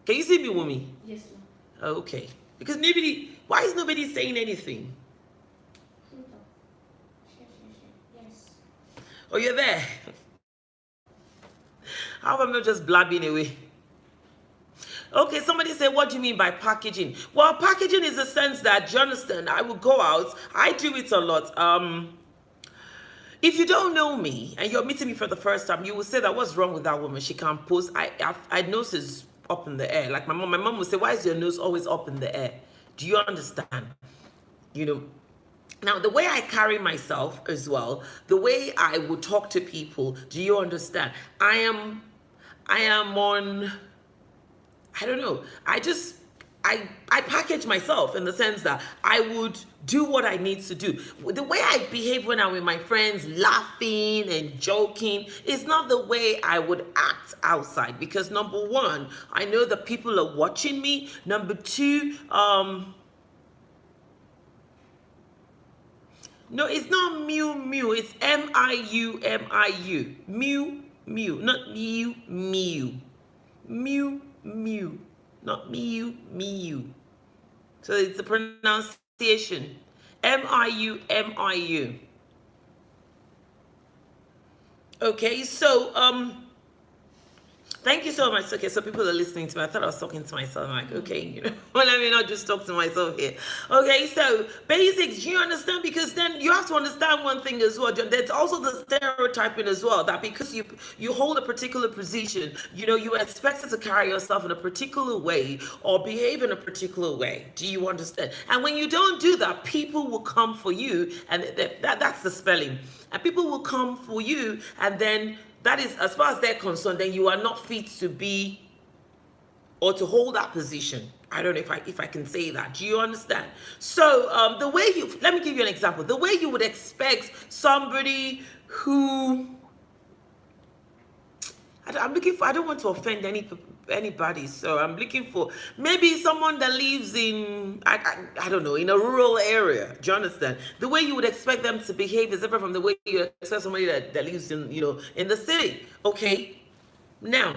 Can you see me, Wumi? Yes, ma'am. Okay. Because why is nobody saying anything? Yes. Oh, you're there? How am I not just blabbing away? Okay, somebody said, what do you mean by packaging? Well, packaging is a sense that, do you understand, I will go out. I do it a lot. If you don't know me and you're meeting me for the first time, you will say that what's wrong with that woman? She can't post. I nose is up in the air. Like my mom will say, why is your nose always up in the air? Do you understand? You know, now the way I carry myself as well, the way I would talk to people, do you understand? I am on, I don't know. I package myself in the sense that I would do what I need to do. The way I behave when I'm with my friends, laughing and joking, is not the way I would act outside. Because number one, I know that people are watching me. Number two, no, it's not mew, it's M-I-U. Mew, not mew, mew, not mew. So it's the pronunciation. M-I-U. Okay, so thank you so much. Okay, so people are listening to me. I thought I was talking to myself. I'm like, okay, you know, well, let me not just talk to myself here. Okay, so basics, do you understand? Because then you have to understand one thing as well. There's also the stereotyping as well, that because you hold a particular position, you know, you are expected to carry yourself in a particular way or behave in a particular way. Do you understand? And when you don't do that, people will come for you, and that's the spelling. And people will come for you, and then that is, as far as they're concerned, then you are not fit to be or to hold that position. I don't know if I can say that. Do you understand? So the way let me give you an example. The way you would expect somebody who, I don't want to offend any anybody. So I'm looking for maybe someone that lives in, I don't know, in a rural area. Do you understand? The way you would expect them to behave is different from the way you expect somebody that lives in, in the city. Okay? Now,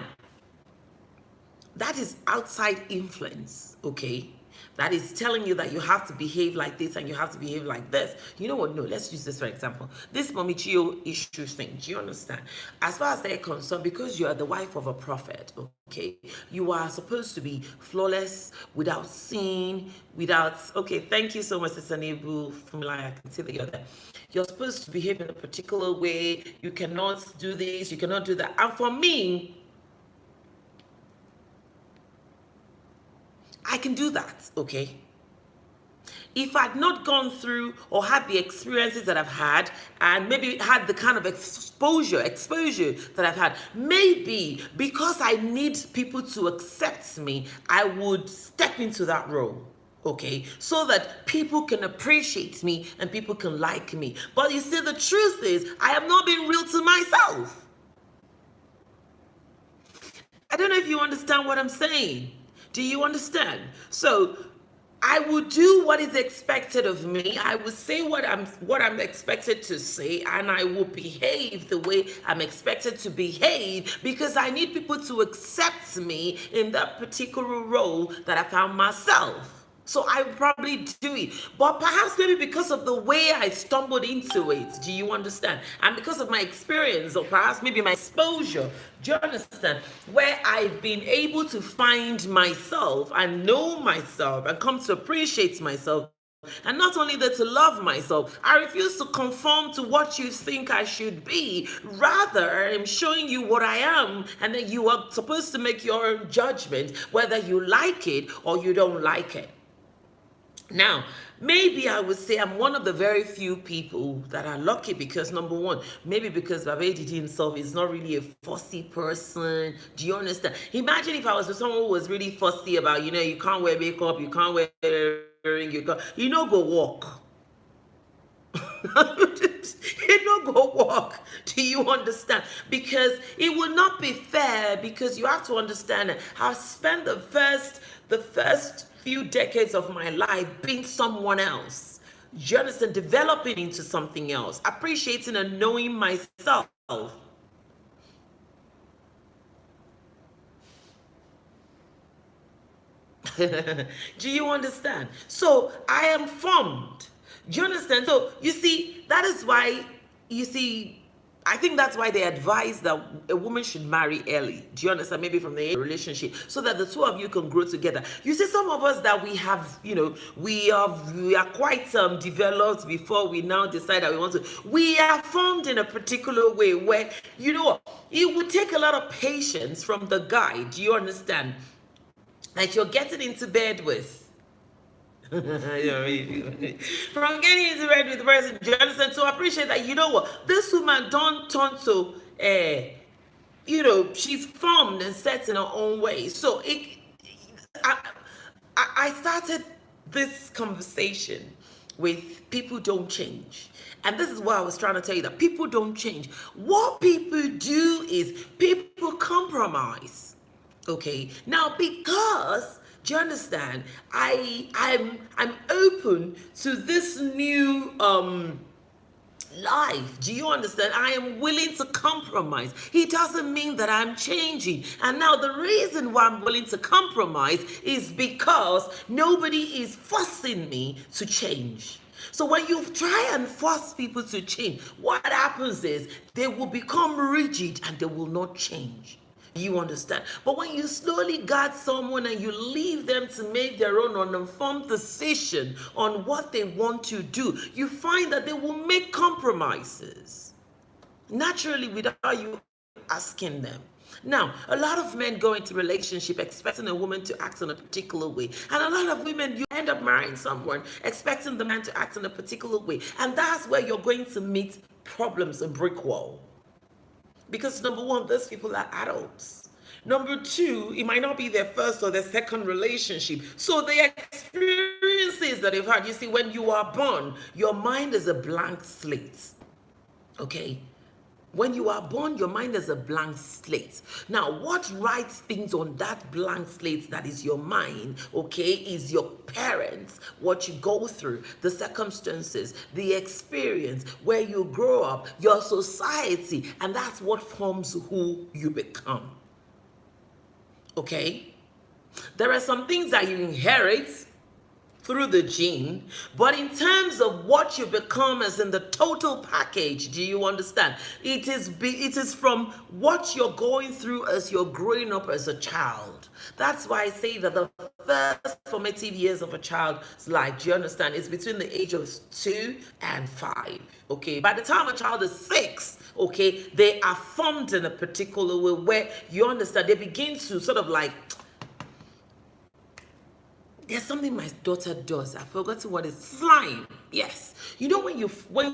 that is outside influence, okay? That is telling you that you have to behave like this and you have to behave like this. You know what? No, let's use this for example. This Momichio issue thing, do you understand? As far as they're concerned, because you are the wife of a prophet, okay, you are supposed to be flawless, without sin, without, okay, thank you so much, Sister Nebu, I can see that you're there. You're supposed to behave in a particular way. You cannot do this, you cannot do that. And for me, I can do that, okay? If I'd not gone through or had the experiences that I've had and maybe had the kind of exposure that I've had, maybe because I need people to accept me, I would step into that role, okay? So that people can appreciate me and people can like me. But you see, the truth is, I have not been real to myself. I don't know if you understand what I'm saying. Do you understand? So I will do what is expected of me. I will say what I'm expected to say, and I will behave the way I'm expected to behave because I need people to accept me in that particular role that I found myself. So I would probably do it. But perhaps maybe because of the way I stumbled into it, do you understand? And because of my experience, or perhaps maybe my exposure, do you understand? Where I've been able to find myself and know myself and come to appreciate myself. And not only that, to love myself. I refuse to conform to what you think I should be. Rather, I'm showing you what I am, and then you are supposed to make your own judgment whether you like it or you don't like it. Now, maybe I would say I'm one of the very few people that are lucky because, number one, maybe because Baba Didi himself is not really a fussy person. Do you understand? Imagine if I was with someone who was really fussy about, you can't wear makeup, you can't wear earring, you know, go walk. You know, go walk. Do you understand? Because it would not be fair, because you have to understand that I've spent the first few decades of my life being someone else. You understand? Developing into something else, appreciating and knowing myself. Do you understand? So I am formed. Do you understand? So you see, that is why, I think that's why they advise that a woman should marry early. Do you understand? Maybe from the relationship, so that the two of you can grow together. You see, some of us that we have, we are quite developed before we now decide that we want to. We are formed in a particular way where, it would take a lot of patience from the guy. Do you understand? That you're getting into bed with. From getting into bed with the person, do you understand? So I appreciate that. You know what? This woman don't turn to, she's formed and set in her own way. So I started this conversation with people don't change. And this is what I was trying to tell you, that people don't change. What people do is people compromise. Okay, now because, do you understand, I'm open to this new life. Do you understand? I am willing to compromise. It doesn't mean that I'm changing. And now the reason why I'm willing to compromise is because nobody is forcing me to change. So when you try and force people to change, what happens is they will become rigid and they will not change. You understand? But when you slowly guide someone and you leave them to make their own uninformed decision on what they want to do, you find that they will make compromises naturally without you asking them. Now, a lot of men go into relationship expecting a woman to act in a particular way. And a lot of women, you end up marrying someone expecting the man to act in a particular way. And that's where you're going to meet problems, a brick wall. Because number one, those people are adults. Number two, it might not be their first or their second relationship. So the experiences that they've had, you see, when you are born, your mind is a blank slate. Okay? When you are born, your mind is a blank slate. Now, what writes things on that blank slate that is your mind, okay, is your parents, what you go through, the circumstances, the experience, where you grow up, your society, and that's what forms who you become. Okay? There are some things that you inherit through the gene, but in terms of what you become as in the total package, do you understand? It is from what you're going through as you're growing up as a child. That's why I say that the first formative years of a child's life, do you understand, is between the age of 2 and 5. Okay, by the time a child is 6, okay, they are formed in a particular way where you understand they begin to sort of like, there's something my daughter does. I forgot what it's slime. Yes. You know when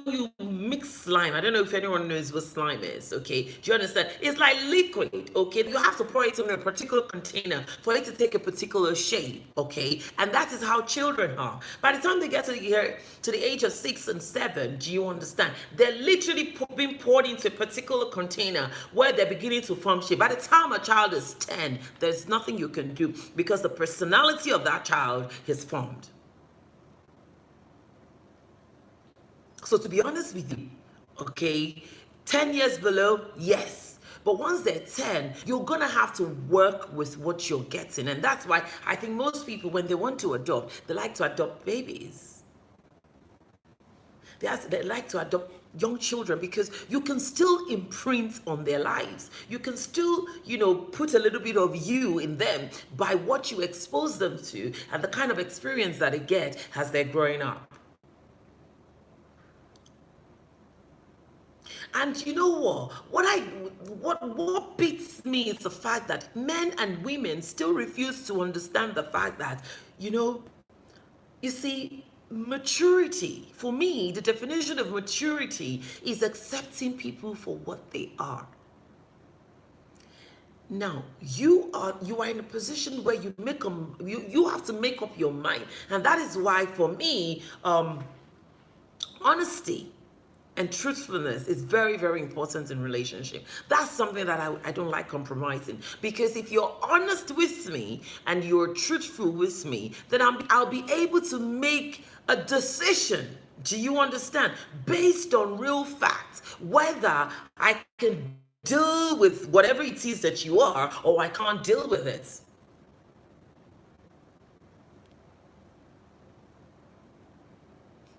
you mix slime, I don't know if anyone knows what slime is, okay? Do you understand? It's like liquid, okay? You have to pour it in a particular container for it to take a particular shape, okay? And that is how children are. By the time they get to the age of 6 and 7, do you understand? They're literally being poured into a particular container where they're beginning to form shape. By the time a child is 10, there's nothing you can do because the personality of that child is formed. So to be honest with you, okay, 10 years below, yes. But once they're 10, you're going to have to work with what you're getting. And that's why I think most people, when they want to adopt, they like to adopt babies. They like to adopt young children because you can still imprint on their lives. You can still, put a little bit of you in them by what you expose them to and the kind of experience that they get as they're growing up. And you know what beats me is the fact that men and women still refuse to understand the fact that, you see, maturity, for me, the definition of maturity is accepting people for what they are. Now, you are in a position where you have to make up your mind. And that is why, for me, honesty and truthfulness is very, very important in relationship. That's something that I don't like compromising. Because if you're honest with me and you're truthful with me, then I'll be able to make a decision. Do you understand? Based on real facts, whether I can deal with whatever it is that you are or I can't deal with it.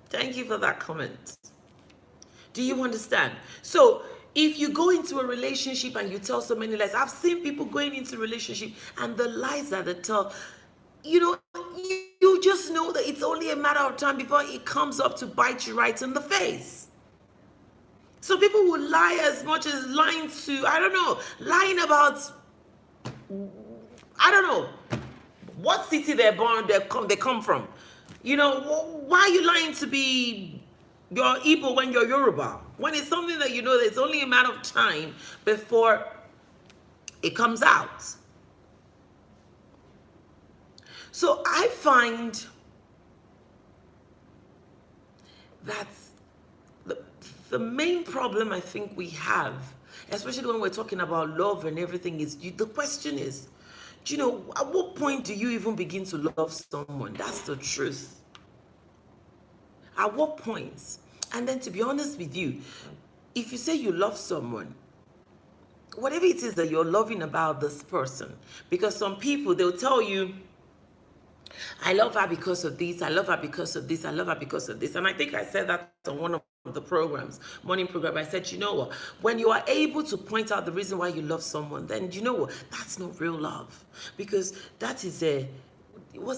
Thank you for that comment. Do you understand? So if you go into a relationship and you tell so many lies, I've seen people going into a relationship and the lies that they tell, you just know that it's only a matter of time before it comes up to bite you right in the face. So people will lie as much as lying to, lying about, what city they come from. Why are you lying to be your Igbo when you're Yoruba? When it's something that there's only a matter of time before it comes out. So I find that the main problem I think we have, especially when we're talking about love and everything, is the question is, at what point do you even begin to love someone? That's the truth. At what point? And then, to be honest with you, if you say you love someone, whatever it is that you're loving about this person, because some people, they'll tell you, I love her because of this, I love her because of this, I love her because of this. And I think I said that on one of the programs, morning program. I said, you know what? When you are able to point out the reason why you love someone, then you know what? That's not real love. Because that is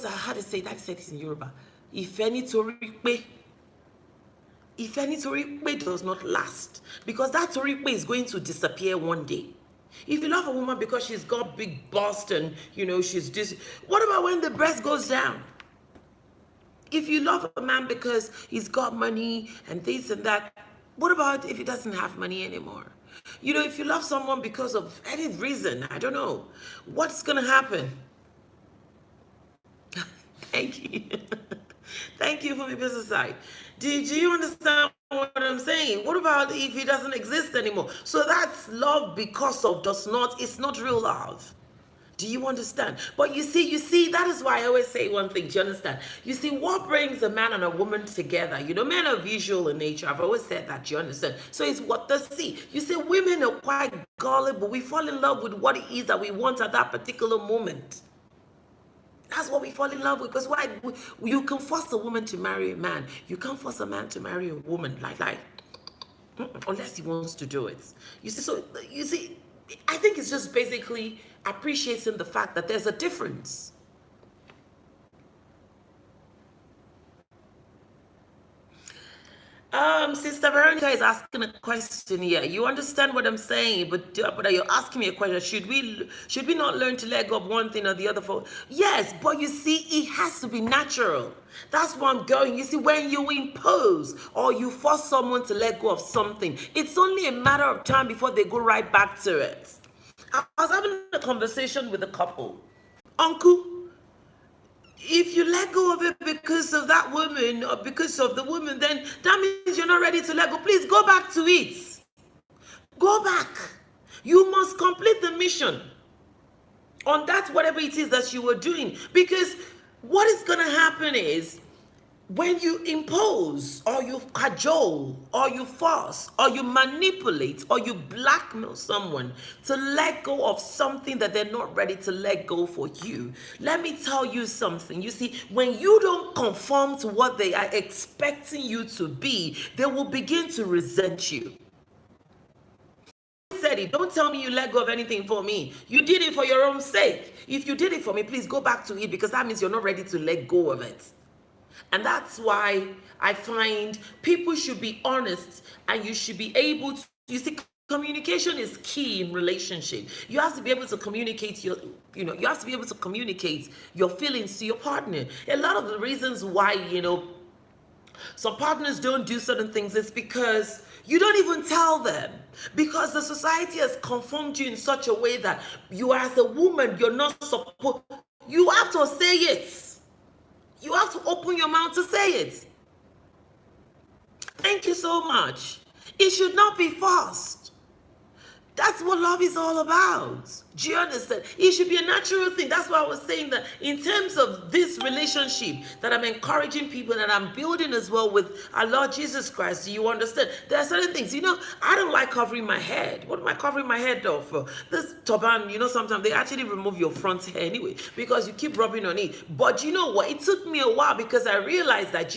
how to say that? I said this in Yoruba. If any toripe does not last, because that toripe is going to disappear one day. If you love a woman because she's got big bust and she's just, what about when the breast goes down? If you love a man because he's got money and this and that, what about if he doesn't have money anymore? If you love someone because of any reason, I don't know, what's gonna happen? Thank you. Thank you for my business side. Do you understand what I'm saying? What about if he doesn't exist anymore? So that's love because of it's not real love. Do you understand? But you see, that is why I always say one thing. Do you understand? You see, what brings a man and a woman together? You know, men are visual in nature. I've always said that. Do you understand? So it's what they see. You see, women are quite gullible. We fall in love with what it is that we want at that particular moment. That's what we fall in love with. Because why? You can force a woman to marry a man. You can't force a man to marry a woman. Unless he wants to do it. You see, I think it's just basically appreciating the fact that there's a difference. Sister Veronica is asking a question here. You understand what I'm saying, but you're asking me a question. Should we not learn to let go of one thing or the other for? Yes, but you see, it has to be natural. That's where I'm going. You see, when you impose or you force someone to let go of something, it's only a matter of time before they go right back to it. I was having a conversation with a couple. Uncle, if you let go of it because of that woman or because of the woman, then that means you're not ready to let go. Please go back to it. Go back. You must complete the mission on that, whatever it is that you were doing. Because what is going to happen is, when you impose or you cajole or you force or you manipulate or you blackmail someone to let go of something that they're not ready to let go for you, let me tell you something. You see, when you don't conform to what they are expecting you to be, they will begin to resent you. Said it. Don't tell me you let go of anything for me. You did it for your own sake. If you did it for me, please go back to it, because that means you're not ready to let go of it. And that's why I find people should be honest, and you should be able to, you see, communication is key in relationship. You have to be able to communicate you have to be able to communicate your feelings to your partner. A lot of the reasons why, some partners don't do certain things is because you don't even tell them, because the society has conformed you in such a way that you, as a woman, you're not supposed, you have to say it. You have to open your mouth to say it. Thank you so much. It should not be forced. That's what love is all about. Do you understand? It should be a natural thing. That's why I was saying that in terms of this relationship that I'm encouraging people, and I'm building as well with our Lord Jesus Christ. Do you understand? There are certain things, I don't like covering my head. What am I covering my head for? This turban, sometimes they actually remove your front hair anyway, because you keep rubbing on it. But you know what? It took me a while, because I realized that,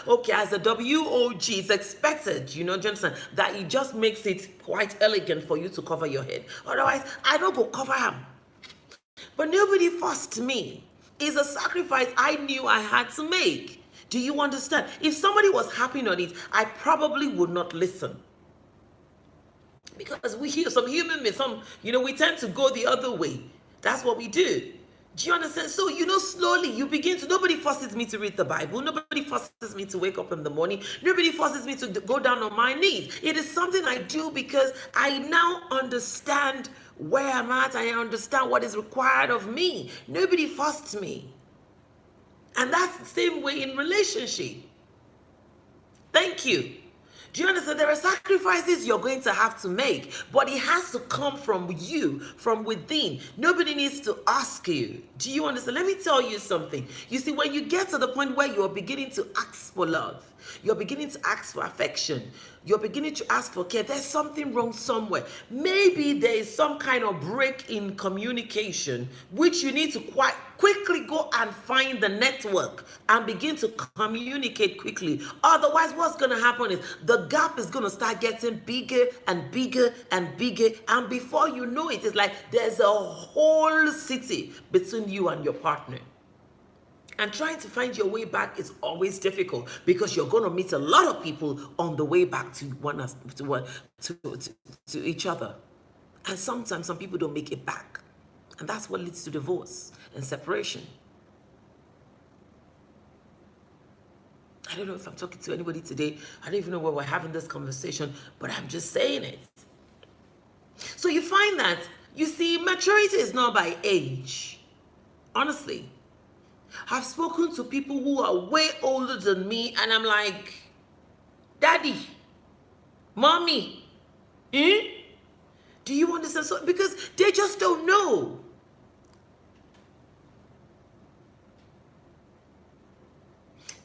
okay, as a WOG, it's expected, do you understand, that it just makes it quite elegant for you to cover your head. Otherwise, I don't go cover him. But nobody forced me. It's a sacrifice I knew I had to make. Do you understand? If somebody was happy on it, I probably would not listen. Because we hear some human beings, we tend to go the other way. That's what we do. Do you understand? So, slowly you begin to, nobody forces me to read the Bible. Nobody forces me to wake up in the morning. Nobody forces me to go down on my knees. It is something I do because I now understand where I'm at. I understand what is required of me. Nobody forced me. And that's the same way in relationship. Thank you. Do you understand? There are sacrifices you're going to have to make, but it has to come from you, from within. Nobody needs to ask you. Do you understand? Let me tell you something. You see, when you get to the point where you're beginning to ask for love, you're beginning to ask for affection, you're beginning to ask for care, there's something wrong somewhere. Maybe there is some kind of break in communication, which you need to quite quickly go and find the network and begin to communicate quickly. Otherwise, what's going to happen is the gap is going to start getting bigger and bigger and bigger. And before you know it, it's like there's a whole city between you and your partner. And trying to find your way back is always difficult, because you're going to meet a lot of people on the way back to each other. And sometimes some people don't make it back. And that's what leads to divorce and separation. I don't know if I'm talking to anybody today. I don't even know where we're having this conversation, but I'm just saying it. So you find that, you see, maturity is not by age. Honestly. I've spoken to people who are way older than me, and I'm like, Daddy, Mommy, eh? Do you understand? So, because they just don't know.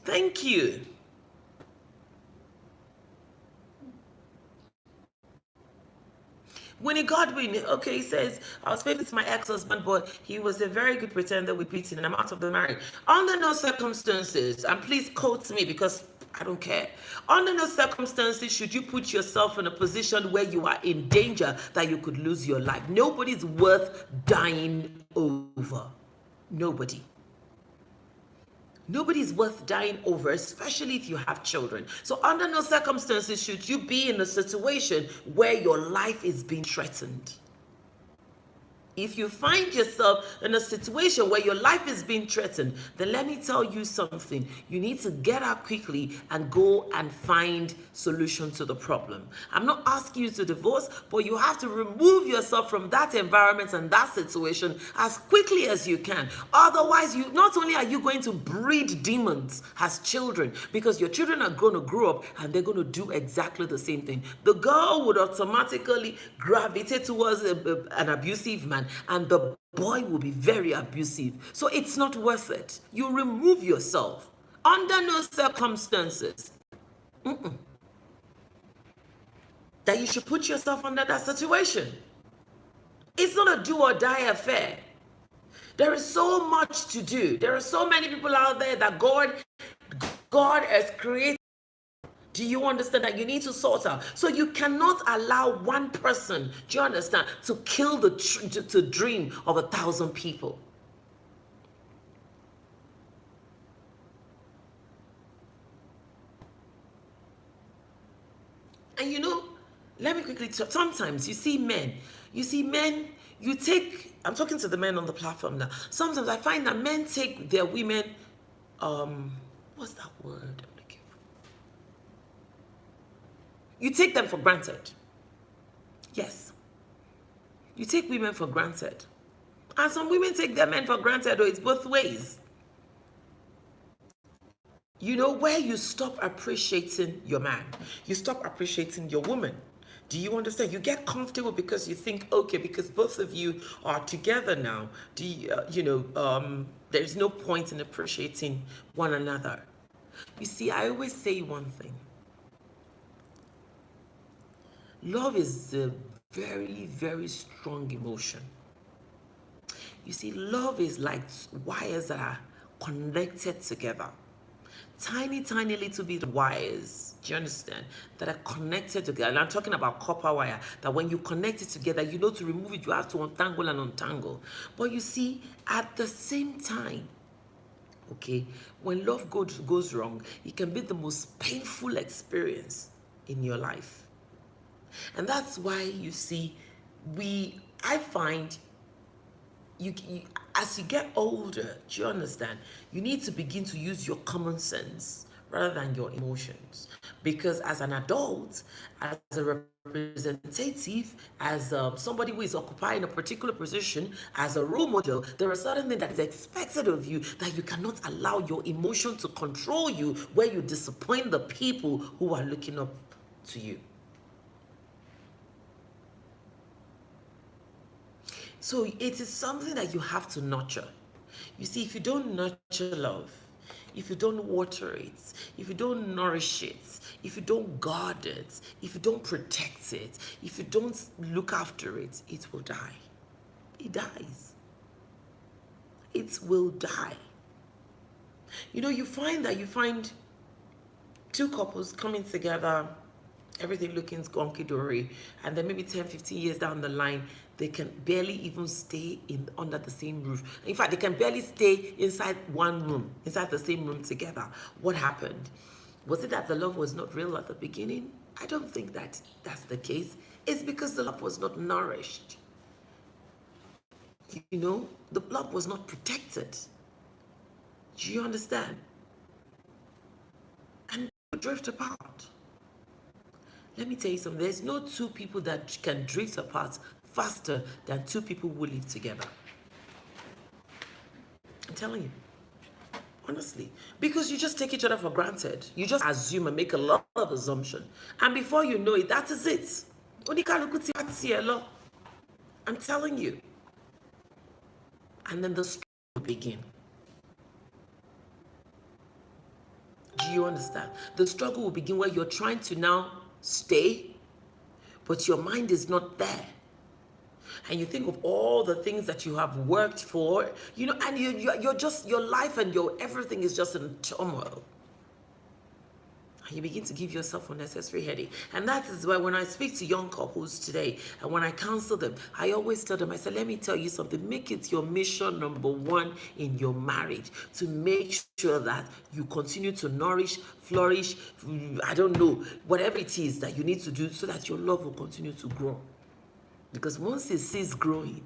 Thank you. When he got with me, okay, he says, I was faithful to my ex-husband, but he was a very good pretender with beating, and I'm out of the marriage. Under no circumstances, and please quote me because I don't care. Under no circumstances should you put yourself in a position where you are in danger that you could lose your life. Nobody's worth dying over. Nobody. Nobody's worth dying over, especially if you have children. So under no circumstances should you be in a situation where your life is being threatened. If you find yourself in a situation where your life is being threatened, then let me tell you something. You need to get out quickly and go and find solution to the problem. I'm not asking you to divorce, but you have to remove yourself from that environment and that situation as quickly as you can. Otherwise, you not only are you going to breed demons as children, because your children are going to grow up and they're going to do exactly the same thing. The girl would automatically gravitate towards an abusive man, and the boy will be very abusive. So it's not worth it. You remove yourself under no circumstances that you should put yourself under that situation. It's not a do or die affair. There is so much to do. There are so many people out there that God has created. Do you understand that you need to sort out? So you cannot allow one person, do you understand, to kill the dream of 1,000 people. And you know, let me quickly talk. Sometimes you see men, you take, I'm talking to the men on the platform now. Sometimes I find that men take their women, what's that word? You take them for granted. Yes. You take women for granted. And some women take their men for granted, or it's both ways. You know, where you stop appreciating your man, you stop appreciating your woman. Do you understand? You get comfortable because you think, okay, because both of you are together now, there's no point in appreciating one another. You see, I always say one thing. Love is a very, very strong emotion. You see, love is like wires that are connected together. Tiny, tiny little bit of wires, do you understand, that are connected together. And I'm talking about copper wire, that when you connect it together, you know to remove it, you have to untangle and untangle. But you see, at the same time, okay, when love goes wrong, it can be the most painful experience in your life. And that's why you see, I find you as you get older, do you understand, you need to begin to use your common sense rather than your emotions. Because as an adult, as a representative, as somebody who is occupying a particular position, as a role model, there are certain things that is expected of you that you cannot allow your emotion to control you, where you disappoint the people who are looking up to you. So it is something that you have to nurture. You see, if you don't nurture love, if you don't water it, if you don't nourish it, if you don't guard it, if you don't protect it, if you don't look after it, it will die. It dies. It will die. You know, you find two couples coming together, everything looking gonky-dory, and then maybe 10, 15 years down the line, they can barely even stay under the same roof. In fact, they can barely stay inside one room, inside the same room together. What happened? Was it that the love was not real at the beginning? I don't think that that's the case. It's because the love was not nourished. You know, the love was not protected. Do you understand? And they drift apart. Let me tell you something. There's no two people that can drift apart faster than two people who live together. I'm telling you. Honestly. Because you just take each other for granted. You just assume and make a lot of assumption. And before you know it, that is it. I'm telling you. And then the struggle will begin. Do you understand? The struggle will begin where you're trying to now stay, but your mind is not there. And you think of all the things that you have worked for, and you're just, your life and your everything is just in turmoil. And you begin to give yourself unnecessary headache. And that is why when I speak to young couples today, and when I counsel them, I always tell them, I say, let me tell you something. Make it your mission number one in your marriage to make sure that you continue to nourish, flourish, I don't know, whatever it is that you need to do so that your love will continue to grow. Because once it ceases growing,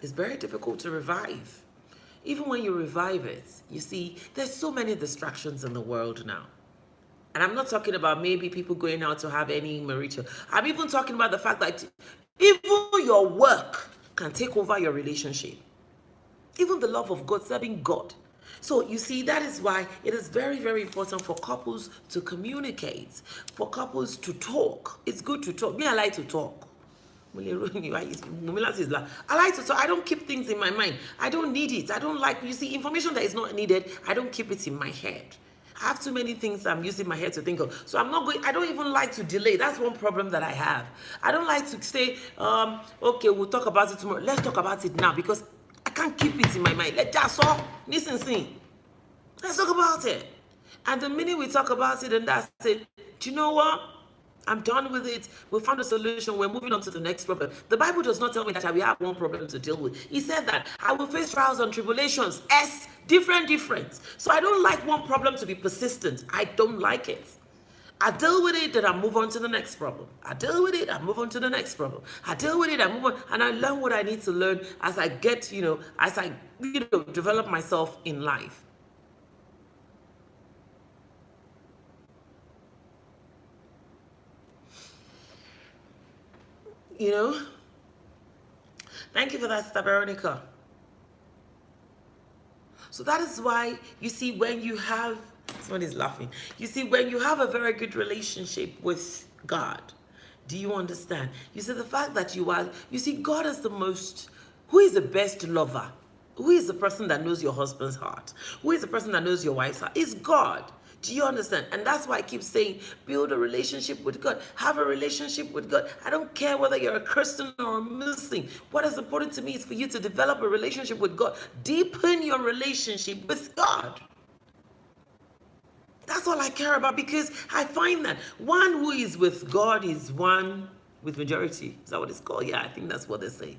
it's very difficult to revive. Even when you revive it, you see, there's so many distractions in the world now. And I'm not talking about maybe people going out to have any marital. I'm even talking about the fact that even your work can take over your relationship. Even the love of God, serving God. So you see, that is why it is very, very important for couples to communicate, for couples to talk. It's good to talk. Me, I like to talk. I like to talk. I don't keep things in my mind. I don't need it. I don't like, you see, information that is not needed, I don't keep it in my head. I have too many things I'm using my head to think of. So I don't even like to delay. That's one problem that I have. I don't like to say, okay, we'll talk about it tomorrow. Let's talk about it now because I can't keep it in my mind. Let's just talk. Listen, see. Let's talk about it. And the minute we talk about it and that's it, do you know what? I'm done with it. We found a solution. We're moving on to the next problem. The Bible does not tell me that I will have one problem to deal with. He said that I will face trials and tribulations. Different. So I don't like one problem to be persistent. I don't like it. I deal with it, then I move on to the next problem. I deal with it, I move on to the next problem. I deal with it, I move on, and I learn what I need to learn as I get, as I, develop myself in life. Thank you for that, Sister Veronica. So that is why, you see, when you have, someone is laughing. You see, when you have a very good relationship with God, do you understand? You see, the fact that God is who is the best lover? Who is the person that knows your husband's heart? Who is the person that knows your wife's heart? It's God. Do you understand? And that's why I keep saying, build a relationship with God. Have a relationship with God. I don't care whether you're a Christian or a Muslim. What is important to me is for you to develop a relationship with God. Deepen your relationship with God. That's all I care about, because I find that one who is with God is one with majority. Is that what it's called? Yeah, I think that's what they say.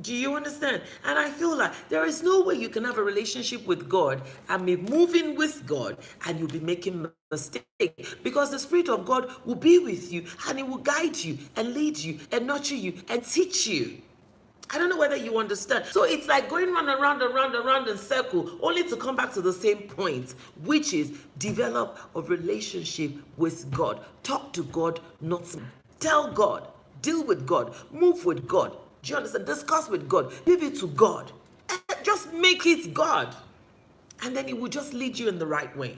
Do you understand? And I feel like there is no way you can have a relationship with God and be moving with God and you'll be making mistakes, because the Spirit of God will be with you and it will guide you and lead you and nurture you and teach you. I don't know whether you understand. So it's like going round in circle, only to come back to the same point, which is develop a relationship with God. Talk to God, not tell God, deal with God, move with God. Do you understand? Discuss with God. Leave it to God. And just make it God. And then it will just lead you in the right way.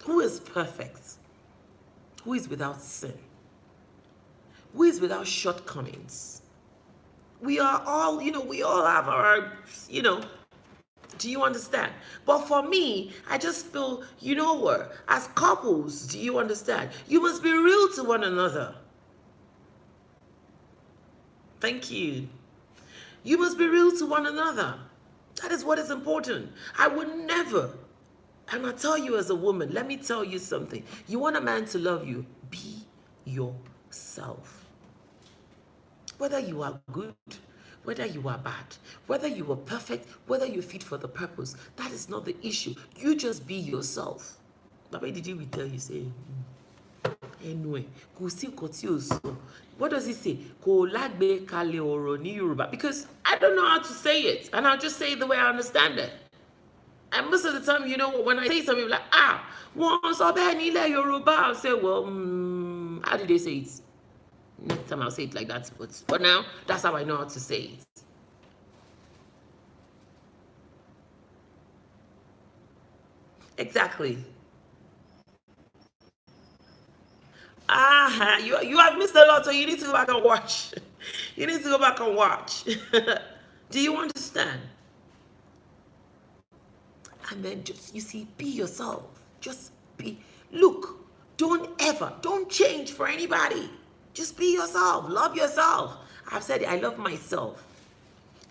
Who is perfect? Who is without sin? Who is without shortcomings? We are all, we all have our, do you understand? But for me, I just feel, what? As couples, do you understand? You must be real to one another. Thank you. You must be real to one another. That is what is important. I would never, and I tell you as a woman, let me tell you something. You want a man to love you, be yourself. Whether you are good, whether you are bad, whether you are perfect, whether you're fit for the purpose, that is not the issue. You just be yourself. Baba, did we tell you, say, anyway, what does he say? Because I don't know how to say it, and I'll just say it the way I understand it. And most of the time, when I say something like, once Yoruba, I'll say, well, how did they say it? Next time I'll say it like that, but now that's how I know how to say it. Exactly. You have missed a lot, so you need to go back and watch. You need to go back and watch. Do you understand? And then just, you see, be yourself. Just be. Look, don't change for anybody. Just be yourself. Love yourself. I've said it, I love myself.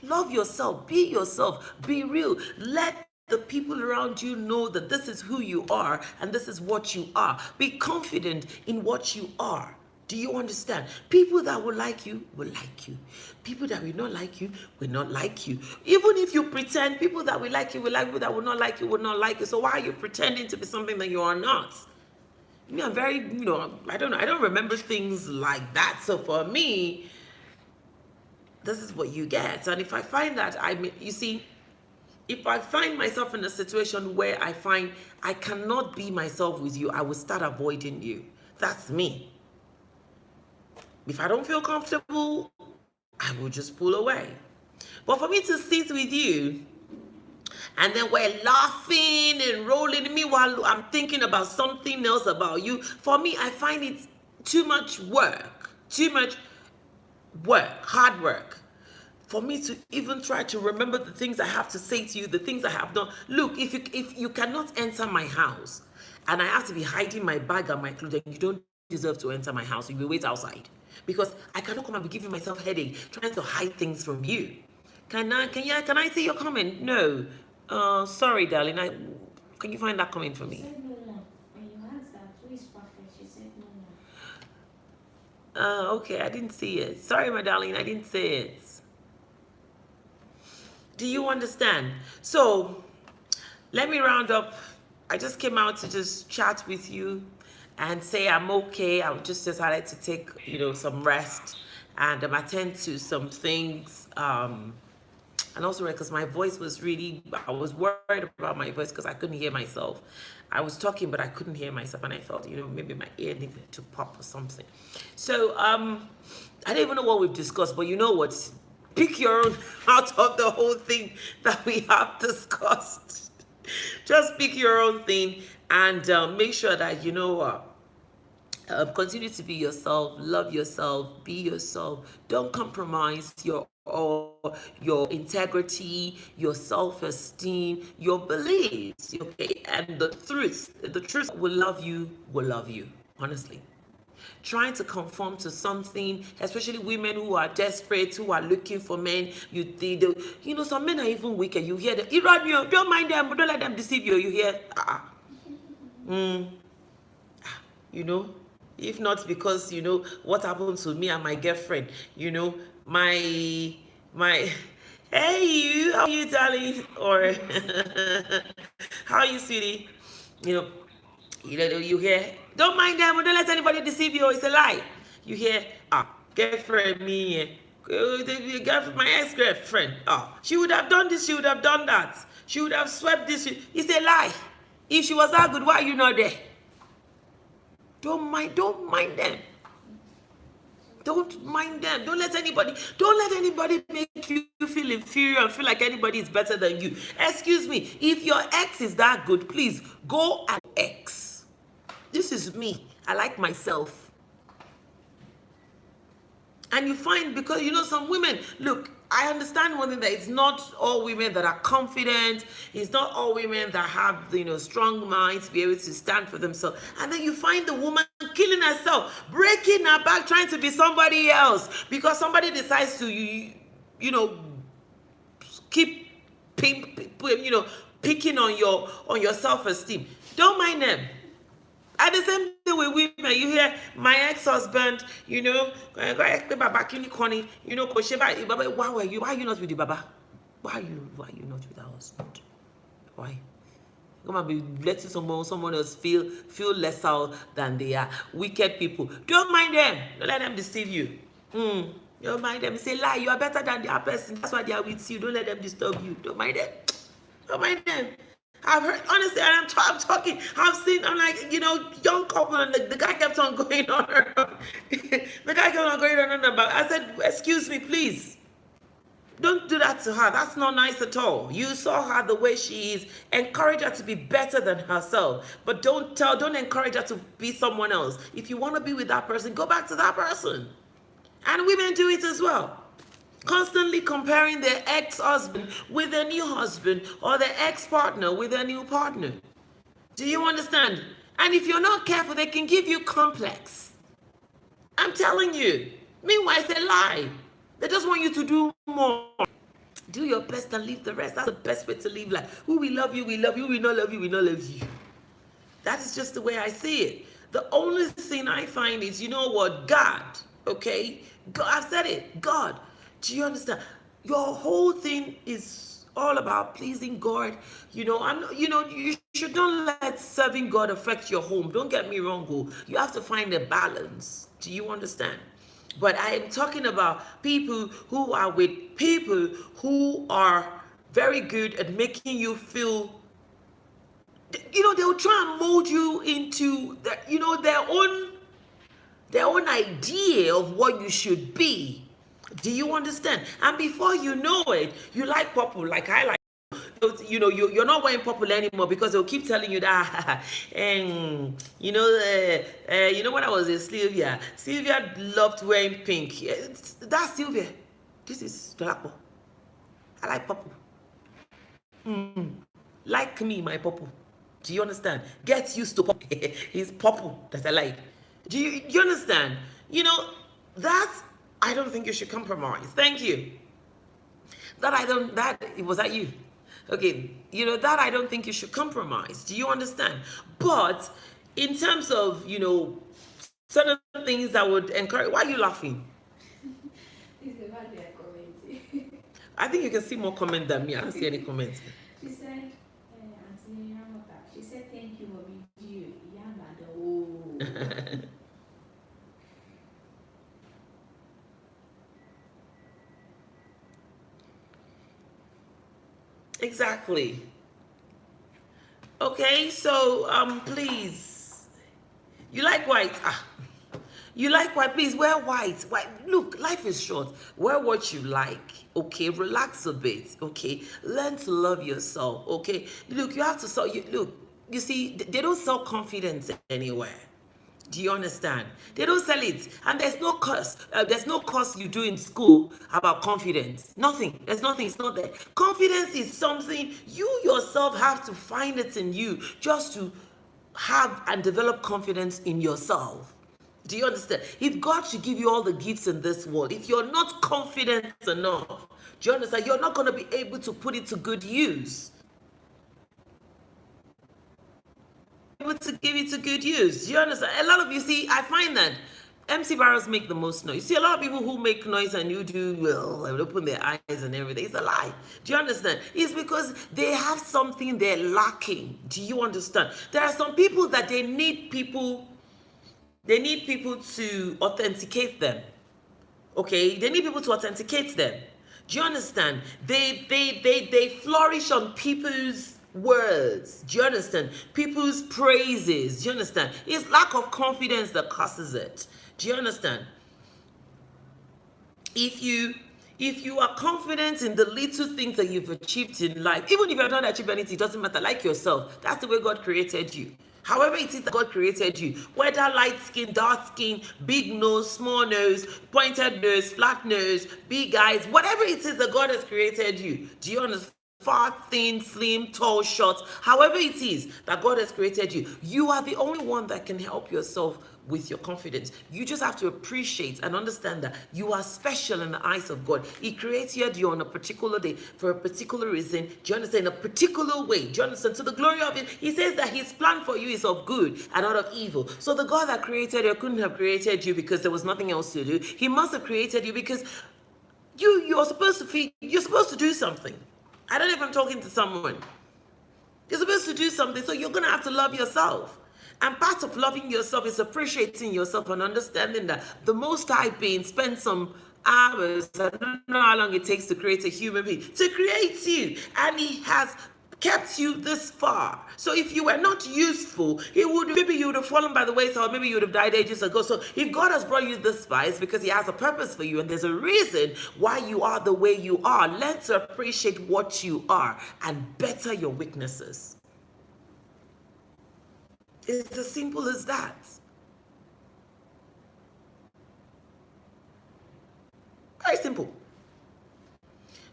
Love yourself. Be yourself. Be real. Let the people around you know that this is who you are and this is what you are. Be confident in what you are. Do you understand? People that will like you will like you. People that will not like you will not like you. Even if you pretend, people that will like you will like you, that will not like you will not like you. So why are you pretending to be something that you are not? Me, I'm very, I don't know. I don't remember things like that. So for me, this is what you get. And if I find that, you see, if I find myself in a situation where I find I cannot be myself with you, I will start avoiding you. That's me. If I don't feel comfortable, I will just pull away. But for me to sit with you, and then we're laughing and rolling, meanwhile I'm thinking about something else about you, for me, I find it too much work, hard work. For me to even try to remember the things I have to say to you, the things I have done. Look, if you cannot enter my house and I have to be hiding my bag and my clothes, then you don't deserve to enter my house. You will wait outside. Because I cannot come and be giving myself headache trying to hide things from you. Can I see your comment? No. Sorry, darling. Can you find that comment for me? She said no, no. When you asked that, who is perfect? She said no, no. Okay, I didn't see it. Sorry, my darling, I didn't see it. Do you understand? So, let me round up. I just came out to just chat with you and say I'm okay. I just decided to take, some rest and attend to some things. And also because my voice was I was worried about my voice because I couldn't hear myself. I was talking, but I couldn't hear myself, and I felt, maybe my ear needed to pop or something. So, I don't even know what we've discussed, but you know what? Pick your own out of the whole thing that we have discussed. Just pick your own thing and make sure that, continue to be yourself, love yourself, be yourself. Don't compromise your integrity, your self-esteem, your beliefs, okay? And the truth will love you, honestly. Trying to conform to something, especially women who are desperate, who are looking for men. Some men are even wicked. You hear them, don't mind them, but don't let them deceive you. You hear, if not because, what happened to me and my girlfriend, my, hey, you, how are you, darling? Or, how are you, sweetie? You hear, don't mind them, don't let anybody deceive you, it's a lie. You hear, girlfriend, my ex-girlfriend, she would have done this, she would have done that, she would have swept this. It's a lie. If she was that good, why are you not there? Don't mind them. Don't mind them. Don't let anybody make you feel inferior and feel like anybody is better than you. Excuse me, if your ex is that good, please go and ex. This is me. I like myself. And you find, because some women, look, I understand one thing, that it's not all women that are confident. It's not all women that have, strong minds to be able to stand for themselves. And then you find the woman killing herself, breaking her back, trying to be somebody else because somebody decides to, keep picking on your self-esteem. Don't mind them. At the same thing with women, you hear my ex-husband, why are you not with the baba? Why are you not with our husband? Why? Come and be letting someone else feel lesser than they are. Wicked people. Don't mind them. Don't let them deceive you. Don't mind them. It's a lie. You are better than the other person. That's why they are with you. Don't let them disturb you. Don't mind them. Don't mind them. I've heard, honestly, and I'm talking, I'm like, young couple, and the guy kept on going on. The guy kept on going on about, I said, excuse me, please. Don't do that to her. That's not nice at all. You saw her the way she is. Encourage her to be better than herself. But don't encourage her to be someone else. If you want to be with that person, go back to that person. And women do it as well. Constantly comparing their ex-husband with their new husband or their ex-partner with their new partner. Do you understand? And if you're not careful, they can give you complex. I'm telling you. Meanwhile, it's a lie. They just want you to do more. Do your best and leave the rest. That's the best way to live life. Who will love you, we love you. We not love you, we not love you. That is just the way I see it. The only thing I find is, you know what? God, okay? God, I've said it. God. Do you understand? Your whole thing is all about pleasing God. You should not let serving God affect your home. Don't get me wrong, go. You have to find a balance. Do you understand? But I am talking about people who are with people who are very good at making you feel, they'll try and mold you into their own idea of what you should be. Do you understand? And before you know it, you like purple, like I like. You're not wearing purple anymore because they'll keep telling you that. And when I was in Sylvia loved wearing pink. That's Sylvia. This is Dolapo. I like purple. Like me, my purple. Do you understand? Get used to purple. It's purple that I like. Do you understand? That I don't think you should compromise. Thank you. Was that you? Okay, that I don't think you should compromise. Do you understand? But in terms of, certain things that would encourage, why are you laughing? It's about their commenting. I think you can see more comment than me. I don't see any comments. She said, she said, thank you, Mommy. Exactly. Okay, so please, you like white? You like white? Please wear white. White. Look, life is short. Wear what you like. Okay, relax a bit. Okay, learn to love yourself. Okay, look, you have to sell. You see, they don't sell confidence anywhere. Do you understand? They don't sell it. And there's no course. There's no course you do in school about confidence. Nothing. There's nothing. It's not there. Confidence is something you yourself have to find it in you just to have and develop confidence in yourself. Do you understand? If God should give you all the gifts in this world, if you're not confident enough, do you understand? You're not going to be able to put it to good use. To give it to good use. Do you understand? A lot of you see, I find that MC virus make the most noise. You see a lot of people who make noise and you do well and open their eyes and everything. It's a lie. Do you understand? It's because they have something they're lacking. Do you understand? There are some people that they need people to authenticate them. Okay? They need people to authenticate them. Do you understand? They flourish on people's words. Do you understand? People's praises. Do you understand? It's lack of confidence that causes it. Do you understand? If you are confident in the little things that you've achieved in life, even if you have not achieved anything, it doesn't matter. Like yourself, that's the way God created you. However it is that God created you, whether light skin, dark skin, big nose, small nose, pointed nose, flat nose, big eyes, whatever it is that God has created you, do you understand? Fat, thin, slim, tall, short, however it is that God has created you, you are the only one that can help yourself with your confidence. You just have to appreciate and understand that you are special in the eyes of God. He created you on a particular day for a particular reason. Do you understand? In a particular way. Do you understand? To the glory of it, he says that his plan for you is of good and not of evil. So the God that created you couldn't have created you because there was nothing else to do. He must have created you because you're supposed to do something. I don't know if I'm talking to someone. You're supposed to do something, so you're going to have to love yourself. And part of loving yourself is appreciating yourself and understanding that the Most High Being spent some hours, I don't know how long it takes to create a human being, to create you. And he has kept you this far. So if you were not useful, maybe you would have fallen by the wayside, or maybe you would have died ages ago. So if God has brought you this far, it's because he has a purpose for you, and there's a reason why you are the way you are. Learn to appreciate what you are and better your weaknesses. It's as simple as that. Very simple.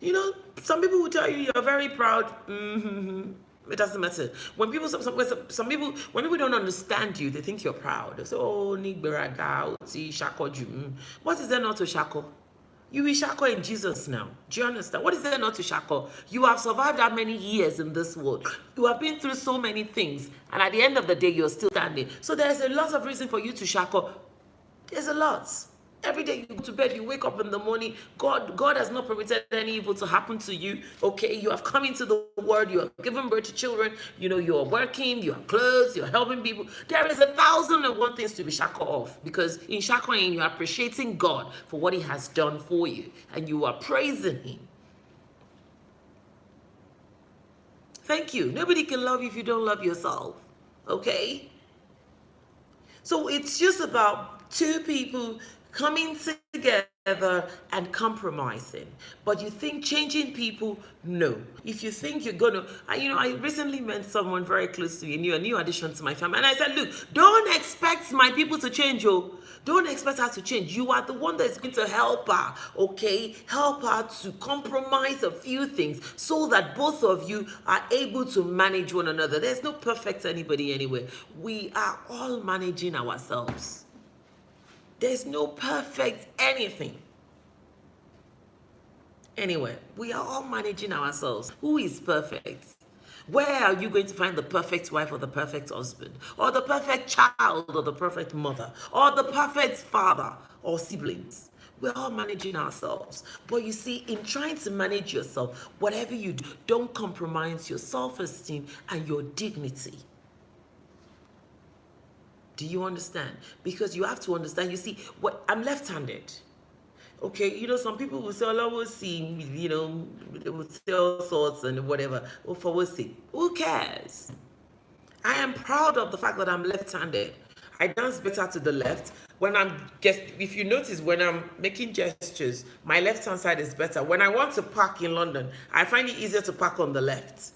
You know, some people will tell you you're very proud. It doesn't matter. When people, some people, when people don't understand you, they think you're proud. They say, "Oh, what is there not to shako? You will shako in Jesus now. Do you understand? What is there not to shako? You have survived how many years in this world? You have been through so many things, and at the end of the day, you're still standing. So there's a lot of reason for you to shako. There's a lot. Every day you go to bed, you wake up in the morning, God has not permitted any evil to happen to you. Okay, you have come into the world, you have given birth to children, you know, you are working, you have clothes, you're helping people. There is 1,001 things to be shackled of, because in shackling, you're appreciating God for what he has done for you, and you are praising him. Thank you. Nobody can love you if you don't love yourself. Okay? So it's just about two people coming together and compromising. But you think changing people? No. If you think you're gonna, I recently met someone very close to me, a new addition to my family, and I said, look, don't expect my people to change, oh. Don't expect her to change. You are the one that's going to help her, okay? Help her to compromise a few things so that both of you are able to manage one another. There's no perfect anybody anywhere. We are all managing ourselves. There's no perfect anything. Anyway, we are all managing ourselves. Who is perfect? Where are you going to find the perfect wife or the perfect husband, or the perfect child or the perfect mother, or the perfect father or siblings? We're all managing ourselves. But you see, in trying to manage yourself, whatever you do, don't compromise your self-esteem and your dignity. Do you understand? Because you have to understand, you see, I'm left-handed. Okay, some people will say, "Oh, we'll see," they will say all sorts and whatever. Well, for we'll see. Who cares? I am proud of the fact that I'm left-handed. I dance better to the left. If you notice, when I'm making gestures, my left-hand side is better. When I want to park in London, I find it easier to park on the left.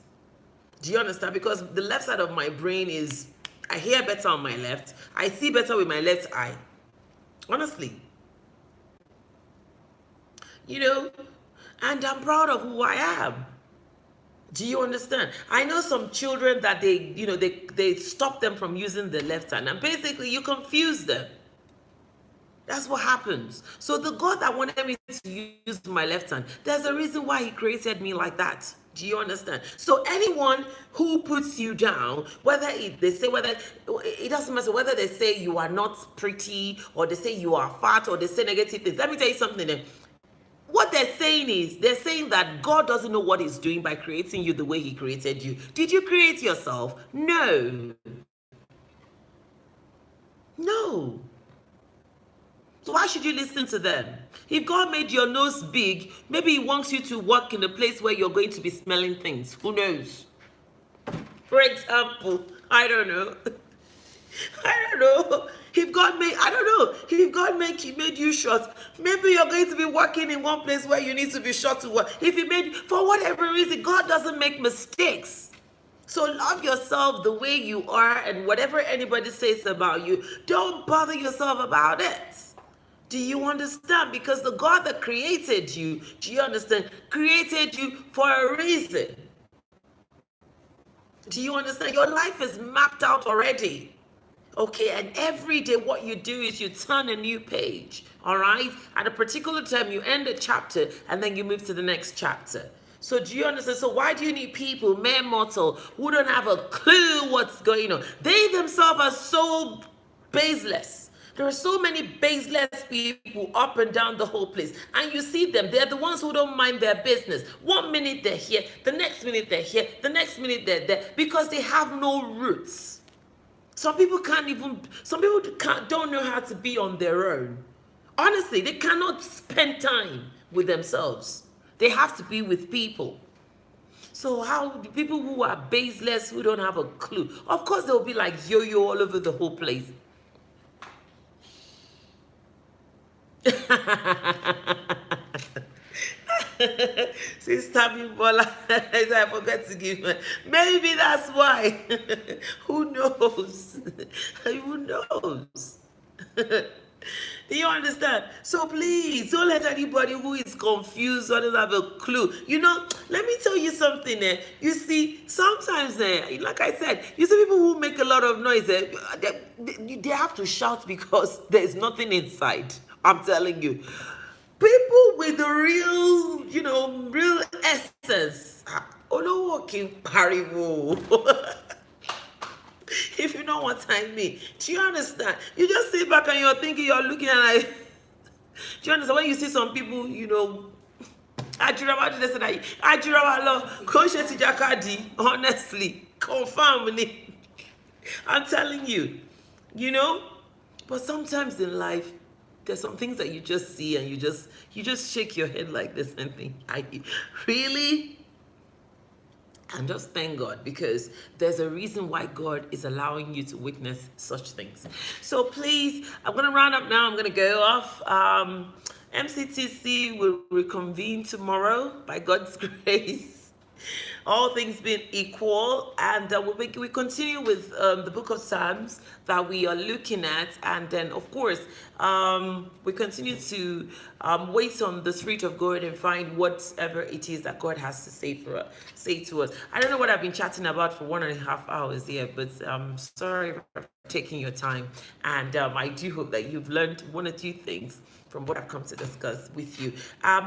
Do you understand? Because the left side of my brain I hear better on my left. I see better with my left eye. Honestly. And I'm proud of who I am. Do you understand? I know some children that they stop them from using the left hand, and basically you confuse them. That's what happens. So the God that wanted me to use my left hand, there's a reason why he created me like that. Do you understand? So anyone who puts you down, it doesn't matter whether they say you are not pretty, or they say you are fat, or they say negative things. Let me tell you something. What they're saying that God doesn't know what he's doing by creating you the way he created you. Did you create yourself? No. No. So why should you listen to them? If God made your nose big, maybe he wants you to work in a place where you're going to be smelling things. Who knows? For example, I don't know. If God made you short, maybe you're going to be working in one place where you need to be short to work. If he made, for whatever reason, God doesn't make mistakes. So love yourself the way you are, and whatever anybody says about you, don't bother yourself about it. Do you understand? Because the God that created you, do you understand, created you for a reason. Do you understand? Your life is mapped out already. Okay, and every day what you do is you turn a new page, all right? At a particular time, you end a chapter, and then you move to the next chapter. So do you understand? So why do you need people, mere mortal, who don't have a clue what's going on? They themselves are so baseless. There are so many baseless people up and down the whole place. And you see them, they're the ones who don't mind their business. 1 minute they're here, the next minute they're here, the next minute they're there, because they have no roots. Some people don't know how to be on their own. Honestly, they cannot spend time with themselves. They have to be with people. So how the people who are baseless, who don't have a clue, of course they'll be like yo-yo all over the whole place. Sister Bimbola, I forgot to give my. Maybe that's why. Who knows? Who knows? Do you understand? So please don't let anybody who is confused or doesn't have a clue. You know, let me tell you something. You see, sometimes, like I said, you see people who make a lot of noise. They have to shout because there's nothing inside. I'm telling you. People with the real, real essence. Olówó kì í pariwo. If you know what I mean. Do you understand? You just sit back and you're thinking, you're looking and like, do you understand? When you see some people, Ajirawa just said, Ajirawa lo, Koshe Tijakadi, honestly, confirm me. I'm telling you, but sometimes in life, there's some things that you just see and you just shake your head like this and think, really? And just thank God, because there's a reason why God is allowing you to witness such things. So please, I'm going to round up now. I'm going to go off. MCTC will reconvene tomorrow by God's grace. All things being equal, and we continue with the book of Psalms that we are looking at, and then of course we continue to wait on the Spirit of God and find whatever it is that God has to say to us. I don't know what I've been chatting about for 1.5 hours here, but sorry for taking your time, and I do hope that you've learned one or two things from what I've come to discuss with you.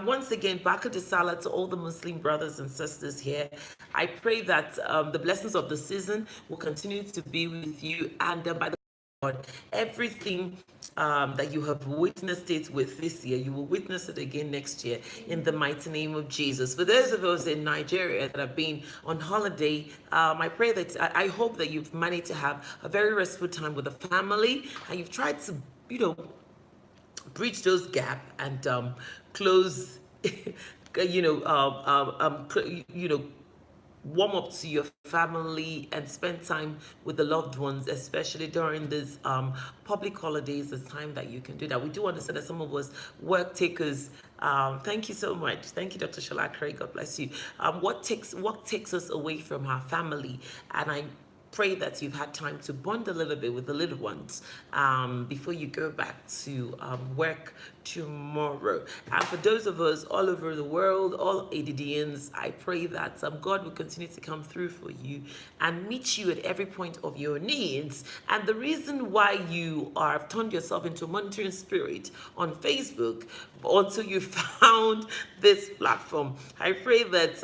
Once again, Baraka Salah to all the Muslim brothers and sisters here. I pray that the blessings of the season will continue to be with you, and by the God, everything that you have witnessed it with this year, you will witness it again next year in the mighty name of Jesus. For those of us in Nigeria that have been on holiday, I pray that I hope that you've managed to have a very restful time with the family, and you've tried to, bridge those gap and close, warm up to your family and spend time with the loved ones, especially during these public holidays. It's time that you can do that. We do understand that some of us work takers. Thank you so much. Thank you, Dr. Shalakari. God bless you. What takes us away from our family? And I pray that you've had time to bond a little bit with the little ones before you go back to work tomorrow. And for those of us all over the world, all ADDians, I pray that God will continue to come through for you and meet you at every point of your needs. And the reason why you have turned yourself into a monitoring spirit on Facebook until you found this platform, I pray that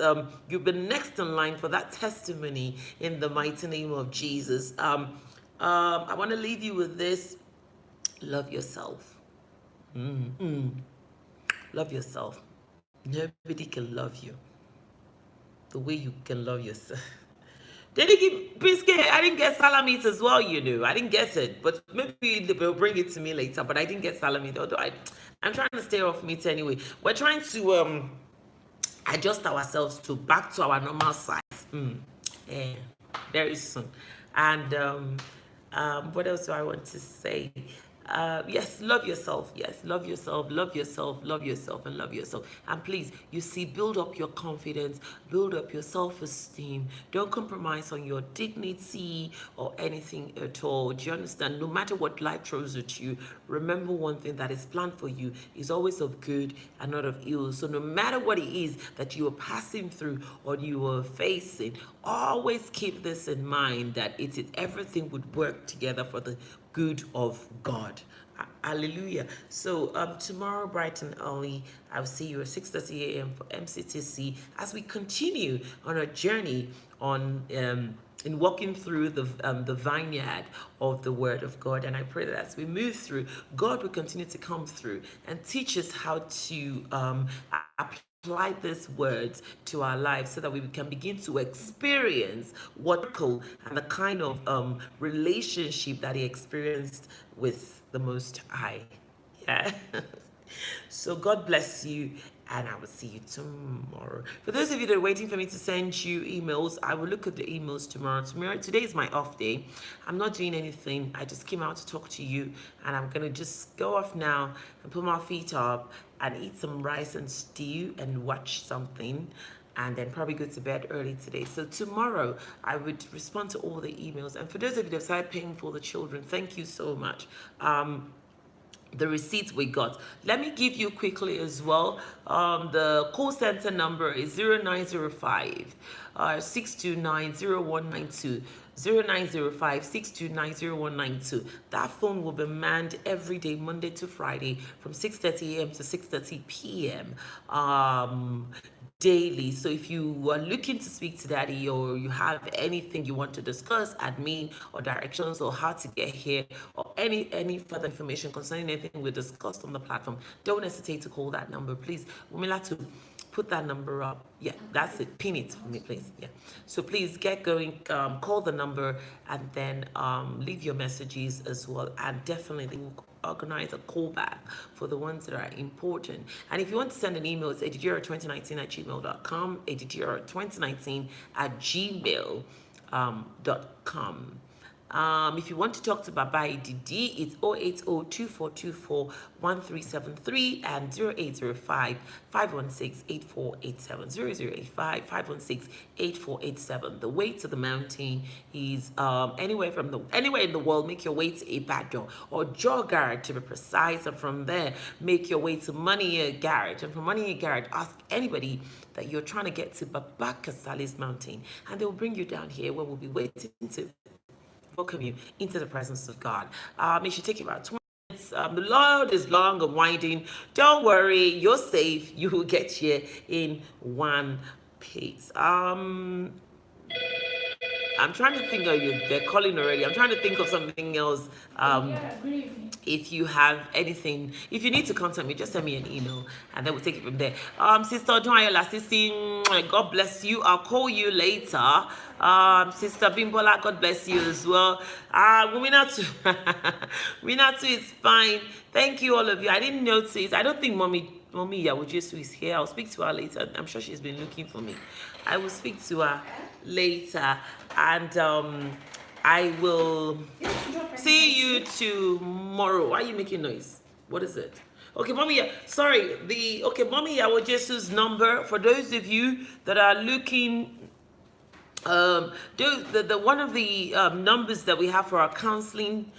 you've been next in line for that testimony in the mighty name of Jesus. I want to leave you with this. Love yourself. Love yourself. Nobody can love you the way you can love yourself. They didn't give biscuit. I didn't get salami as well, I didn't get it, but maybe they'll bring it to me later. But I didn't get salami, although I'm trying to stay off meat anyway. We're trying to adjust ourselves back to our normal size. Very soon. And what else do I want to say? Yes, love yourself. Yes, love yourself, love yourself, love yourself, and love yourself. And please, build up your confidence, build up your self-esteem. Don't compromise on your dignity or anything at all. Do you understand? No matter what life throws at you, remember one thing: that is planned for you is always of good and not of ill. So no matter what it is that you are passing through or you are facing, always keep this in mind, that everything would work together for the good of God. Hallelujah. So tomorrow bright and early, I'll see you at 6:30 a.m. for MCTC as we continue on our journey on in walking through the vineyard of the Word of God. And I pray that as we move through, God will continue to come through and teach us how to apply these words to our lives, so that we can begin to experience and the kind of relationship that He experienced with the Most High. Yeah. So God bless you, and I will see you tomorrow. For those of you that are waiting for me to send you emails, I will look at the emails tomorrow. Today is my off day. I'm not doing anything. I just came out to talk to you, and I'm gonna just go off now and put my feet up and eat some rice and stew and watch something, and then probably go to bed early today. So tomorrow I would respond to all the emails. And for those of you that started paying for the children, thank you so much. The receipts we got. Let me give you quickly as well. The call center number is 0905 629 0192. 0905 629 0192. That phone will be manned every day, Monday to Friday, from 6:30 a.m. to 6:30 p.m. Daily. So if you are looking to speak to daddy, or you have anything you want to discuss, admin or directions, or how to get here, or any further information concerning anything we discussed on the platform, don't hesitate to call that number, please. We'd like to put that number up. Yeah, that's it. Pin it for me, please. Yeah. So please get going. Call the number, and then leave your messages as well. And definitely we'll organize a callback for the ones that are important. And if you want to send an email, it's edidira2019@gmail.com. edidira2019@gmail.com. If you want to talk to Baba Edidi, it's 080-2424-1373 and 0805-516-8487. 0085-516-8487. The way to the mountain is anywhere in the world. Make your way to Ibadan or Jogard to be precise, and from there make your way to Money Garage, and from Money Garage ask anybody that you're trying to get to Baba Kasali's mountain, and they will bring you down here where we'll be waiting to welcome you into the presence of God. It should take you about 20 minutes. The Lord is long and winding. Don't worry, you're safe. You will get here in one piece. I'm trying to think of you. They're calling already. I'm trying to think of something else. If you have anything, if you need to contact me, just send me an email, and then we'll take it from there. Sister Odunayola, Sisi, God bless you. I'll call you later. Sister Bimbola, God bless you as well. Winatu, Winatu is fine. Thank you, all of you. I didn't notice. I don't think Mommy Yawojesu is here. I'll speak to her later. I'm sure she's been looking for me. I will speak to her later, and I will see you tomorrow. Why are you making noise? What is it? Okay, Mommy, sorry. Mommy Yawojesu's number, for those of you that are looking, one of the numbers that we have for our counseling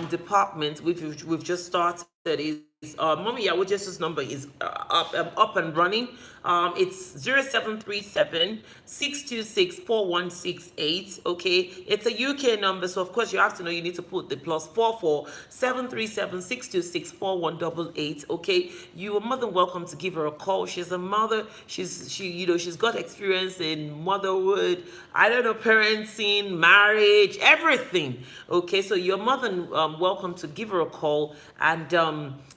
department, we've just started, is Mommy Yawojesu's number is up and running. It's 0737-626-4168. Okay, it's a UK number, so of course you have to know you need to put the +44 737-626-4188. Okay, you are more than welcome to give her a call. She's a mother. She's got experience in motherhood. I don't know, parenting, marriage, everything. Okay, so you're more than welcome to give her a call and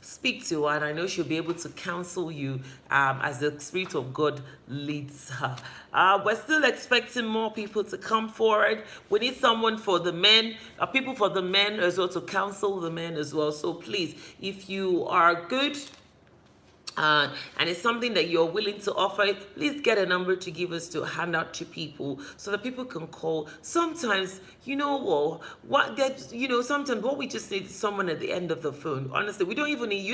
speak to her, and I know she'll be able to counsel you as the Spirit of God leads her. We're still expecting more people to come forward. We need someone for the men, people for the men as well, to counsel the men as well. So please, if you are good, and it's something that you're willing to offer, please get a number to give us to hand out to people so that people can call. Sometimes, sometimes what we just need is someone at the end of the phone. Honestly, you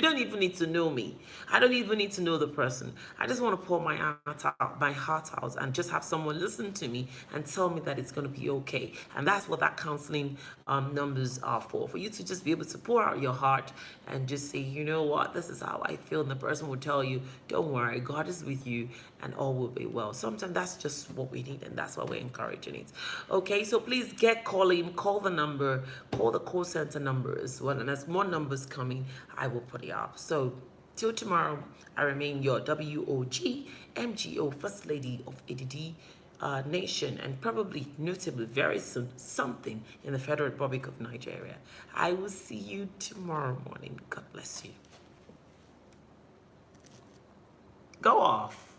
don't even need to know me. I don't even need to know the person. I just want to pour my heart out and just have someone listen to me and tell me that it's going to be okay. And that's what that counseling numbers are for you to just be able to pour out your heart and just say, you know what, this is how I feel, and the person will tell you, don't worry, God is with you and all will be well. Sometimes that's just what we need, and that's why we're encouraging it. Okay, so please get calling, call the number, call the call center number as well, and as more numbers coming, I will put it up. So till tomorrow, I remain your WOG MGO First Lady of ADD Nation, and probably notably very soon something in the Federal Republic of Nigeria. I will see you tomorrow morning. God bless you. Go off.